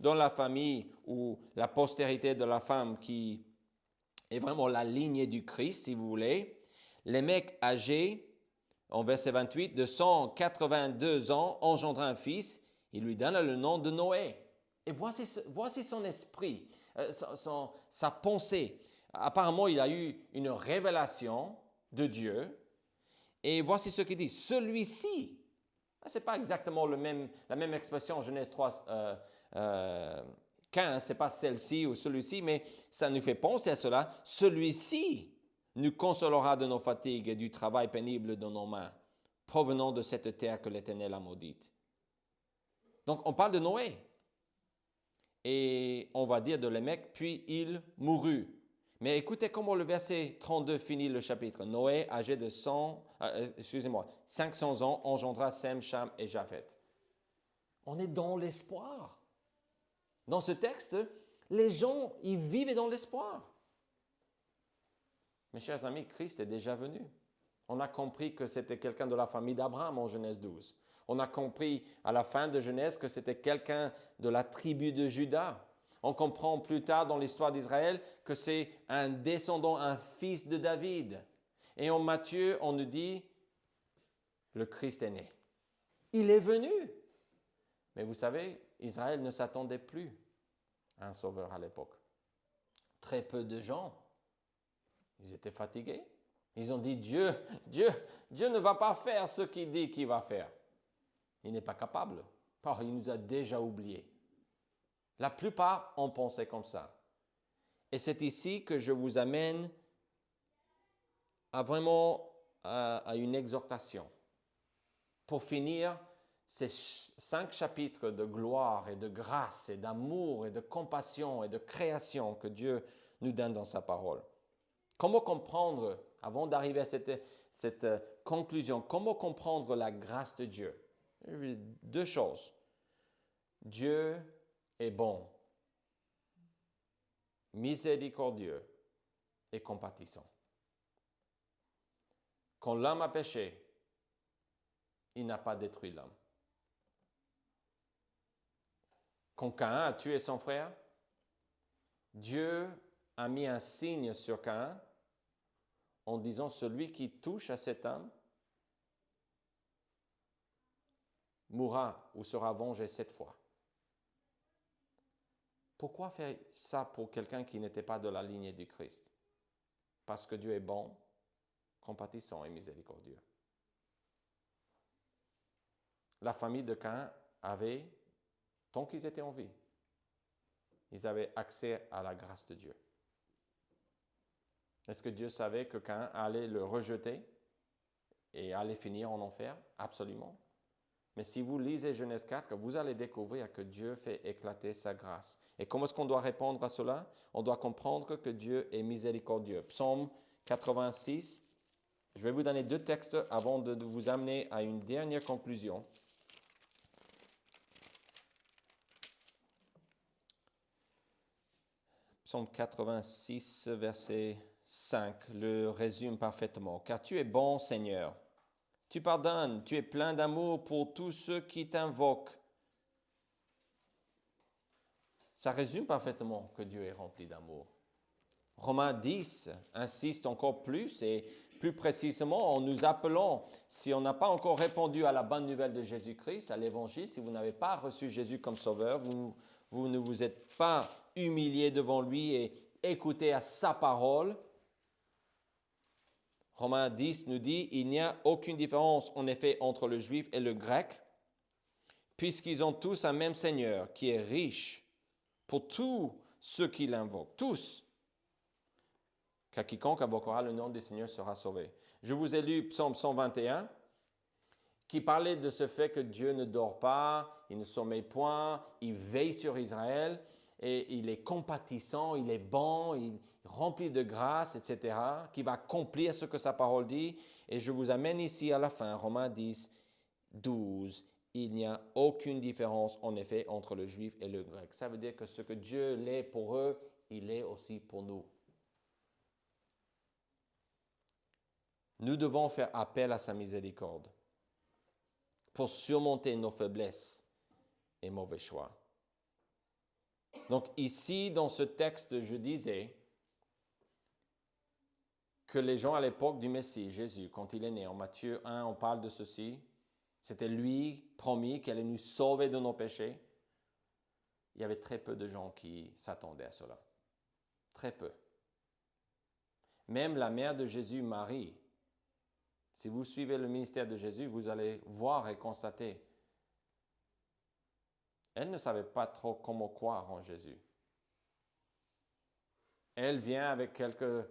dans la famille ou la postérité de la femme qui est vraiment la lignée du Christ, si vous voulez. Lémec âgé en verset 28, de 182 ans, engendra un fils, il lui donna le nom de Noé. Et voici son esprit, sa pensée. Apparemment, il a eu une révélation de Dieu. Et voici ce qu'il dit. Celui-ci, ce n'est pas exactement la même expression en Genèse 3, 15, ce n'est pas celle-ci ou celui-ci, mais ça nous fait penser à cela. Celui-ci nous consolera de nos fatigues et du travail pénible de nos mains, provenant de cette terre que l'Éternel a maudite. Donc, on parle de Noé. Et on va dire de Lémec, puis il mourut. Mais écoutez comment le verset 32 finit le chapitre. Noé, âgé de 500 ans, engendra Sem, Cham et Japhet. On est dans l'espoir. Dans ce texte, les gens, ils vivent dans l'espoir. Mes chers amis, Christ est déjà venu. On a compris que c'était quelqu'un de la famille d'Abraham en Genèse 12. On a compris à la fin de Genèse que c'était quelqu'un de la tribu de Juda. On comprend plus tard dans l'histoire d'Israël que c'est un descendant, un fils de David. Et en Matthieu, on nous dit, le Christ est né. Il est venu. Mais vous savez, Israël ne s'attendait plus à un sauveur à l'époque. Très peu de gens, ils étaient fatigués. Ils ont dit, Dieu ne va pas faire ce qu'il dit qu'il va faire. Il n'est pas capable. Il nous a déjà oubliés. La plupart ont pensé comme ça. Et c'est ici que je vous amène à vraiment à une exhortation. Pour finir, ces 5 chapitres de gloire et de grâce et d'amour et de compassion et de création que Dieu nous donne dans sa parole. Comment comprendre, avant d'arriver à cette conclusion, comment comprendre la grâce de Dieu? 2 choses. Dieu est bon, miséricordieux et compatissant. Quand l'homme a péché, il n'a pas détruit l'homme. Quand Caïn a tué son frère, Dieu a mis un signe sur Caïn en disant, celui qui touche à cet homme mourra ou sera vengé 7 fois. Pourquoi faire ça pour quelqu'un qui n'était pas de la lignée du Christ? Parce que Dieu est bon, compatissant et miséricordieux. La famille de Caïn avait, tant qu'ils étaient en vie, ils avaient accès à la grâce de Dieu. Est-ce que Dieu savait que Caïn allait le rejeter et allait finir en enfer? Absolument. Mais si vous lisez Genèse 4, vous allez découvrir que Dieu fait éclater sa grâce. Et comment est-ce qu'on doit répondre à cela? On doit comprendre que Dieu est miséricordieux. Psaume 86, je vais vous donner 2 textes avant de vous amener à une dernière conclusion. Psaume 86, verset 5, le résume parfaitement. « Car tu es bon, Seigneur. Tu pardonnes, tu es plein d'amour pour tous ceux qui t'invoquent. » Ça résume parfaitement que Dieu est rempli d'amour. Romains 10 insiste encore plus et plus précisément en nous appelant, si on n'a pas encore répondu à la bonne nouvelle de Jésus-Christ, à l'Évangile, si vous n'avez pas reçu Jésus comme sauveur, vous ne vous êtes pas humilié devant lui et écouté à sa parole. Romains 10 nous dit, il n'y a aucune différence en effet entre le juif et le grec, puisqu'ils ont tous un même Seigneur qui est riche pour tous ceux qui l'invoquent, tous. Car quiconque invoquera le nom du Seigneur sera sauvé. Je vous ai lu Psaume 121, qui parlait de ce fait que Dieu ne dort pas, il ne sommeille point, il veille sur Israël, et il est compatissant, il est bon, il rempli de grâce, etc., qui va accomplir ce que sa parole dit. Et je vous amène ici à la fin, Romains 10, 12. Il n'y a aucune différence, en effet, entre le juif et le grec. Ça veut dire que ce que Dieu l'est pour eux, il est aussi pour nous. Nous devons faire appel à sa miséricorde pour surmonter nos faiblesses et mauvais choix. Donc ici, dans ce texte, je disais que les gens à l'époque du Messie, Jésus, quand il est né, en Matthieu 1, on parle de ceci. C'était lui promis qu'il allait nous sauver de nos péchés. Il y avait très peu de gens qui s'attendaient à cela. Très peu. Même la mère de Jésus, Marie, si vous suivez le ministère de Jésus, vous allez voir et constater, elle ne savait pas trop comment croire en Jésus. Elle vient avec quelques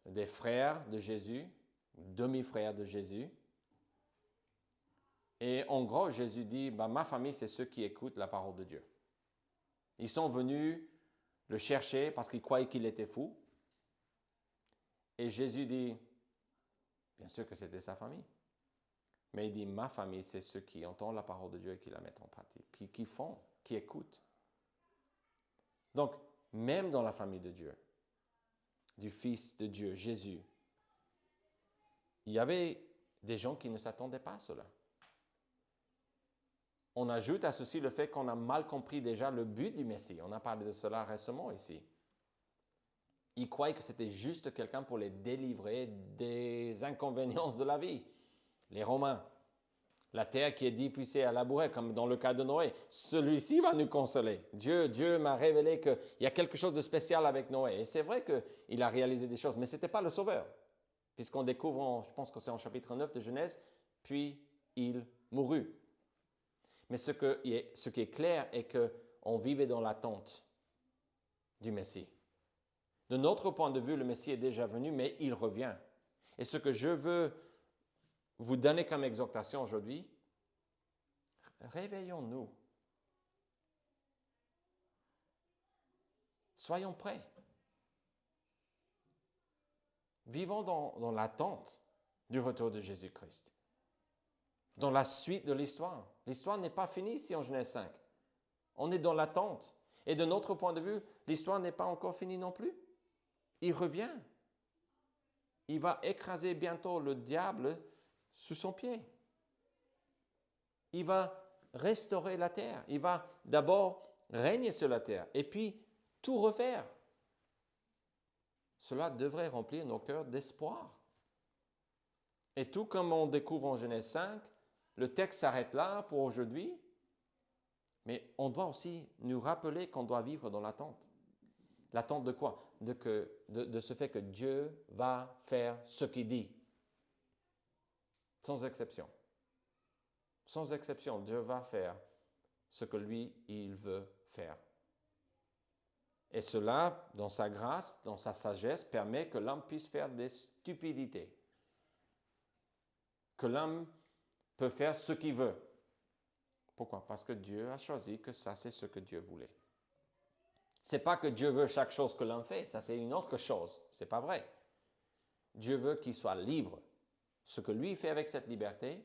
des frères de Jésus, demi-frères de Jésus. Et en gros, Jésus dit, ma famille, c'est ceux qui écoutent la parole de Dieu. Ils sont venus le chercher parce qu'ils croyaient qu'il était fou. Et Jésus dit, bien sûr que c'était sa famille. Mais il dit, ma famille, c'est ceux qui entendent la parole de Dieu et qui la mettent en pratique, qui font, qui écoutent. Donc, même dans la famille de Dieu, du Fils de Dieu, Jésus, il y avait des gens qui ne s'attendaient pas à cela. On ajoute à ceci le fait qu'on a mal compris déjà le but du Messie. On a parlé de cela récemment ici. Ils croyaient que c'était juste quelqu'un pour les délivrer des inconvénients de la vie. Les Romains, la terre qui est difficile à labourer, comme dans le cas de Noé, celui-ci va nous consoler. Dieu m'a révélé qu'il y a quelque chose de spécial avec Noé. Et c'est vrai qu'il a réalisé des choses, mais ce n'était pas le sauveur. Puisqu'on découvre, je pense que c'est en chapitre 9 de Genèse, puis il mourut. Mais ce qui est clair est qu'on vivait dans l'attente du Messie. De notre point de vue, le Messie est déjà venu, mais il revient. Et ce que je veux vous donner comme exhortation aujourd'hui, réveillons-nous. Soyons prêts. Vivons dans l'attente du retour de Jésus-Christ. Dans la suite de l'histoire. L'histoire n'est pas finie ici en Genèse 5. On est dans l'attente. Et de notre point de vue, l'histoire n'est pas encore finie non plus. Il revient. Il va écraser bientôt le diable sous son pied. Il va restaurer la terre. Il va d'abord régner sur la terre et puis tout refaire. Cela devrait remplir nos cœurs d'espoir. Et tout comme on découvre en Genèse 5, le texte s'arrête là pour aujourd'hui, mais on doit aussi nous rappeler qu'on doit vivre dans l'attente. L'attente de quoi? De ce fait que Dieu va faire ce qu'il dit. Sans exception. Sans exception, Dieu va faire ce que lui, il veut faire. Et cela, dans sa grâce, dans sa sagesse, permet que l'homme puisse faire des stupidités. Que l'homme peut faire ce qu'il veut. Pourquoi? Parce que Dieu a choisi que ça, c'est ce que Dieu voulait. Ce n'est pas que Dieu veut chaque chose que l'homme fait, ça c'est une autre chose, ce n'est pas vrai. Dieu veut qu'il soit libre. Ce que lui fait avec cette liberté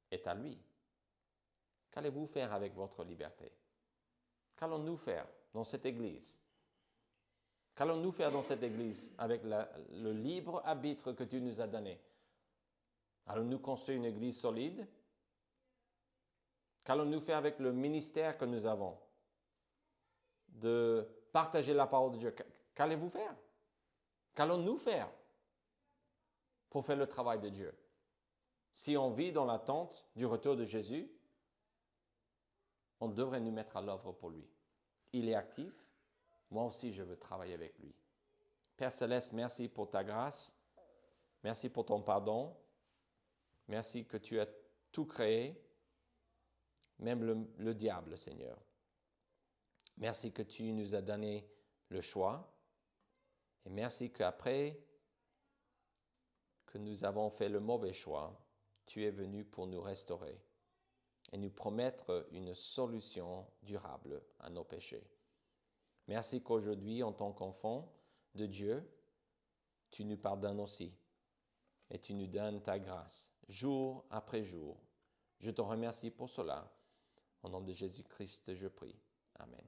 est à lui. Qu'allez-vous faire avec votre liberté? Qu'allons-nous faire dans cette Église? Qu'allons-nous faire dans cette Église avec le libre arbitre que Dieu nous a donné? Allons-nous construire une Église solide? Qu'allons-nous faire avec le ministère que nous avons? De partager la parole de Dieu. Qu'allez-vous faire? Qu'allons-nous faire pour faire le travail de Dieu? Si on vit dans l'attente du retour de Jésus, on devrait nous mettre à l'œuvre pour lui. Il est actif. Moi aussi, je veux travailler avec lui. Père Céleste, merci pour ta grâce. Merci pour ton pardon. Merci que tu as tout créé, même le diable, Seigneur. Merci que tu nous as donné le choix. Et merci qu'après que nous avons fait le mauvais choix, tu es venu pour nous restaurer et nous promettre une solution durable à nos péchés. Merci qu'aujourd'hui, en tant qu'enfant de Dieu, tu nous pardonnes aussi et tu nous donnes ta grâce, jour après jour. Je te remercie pour cela. Au nom de Jésus-Christ, je prie. Amen.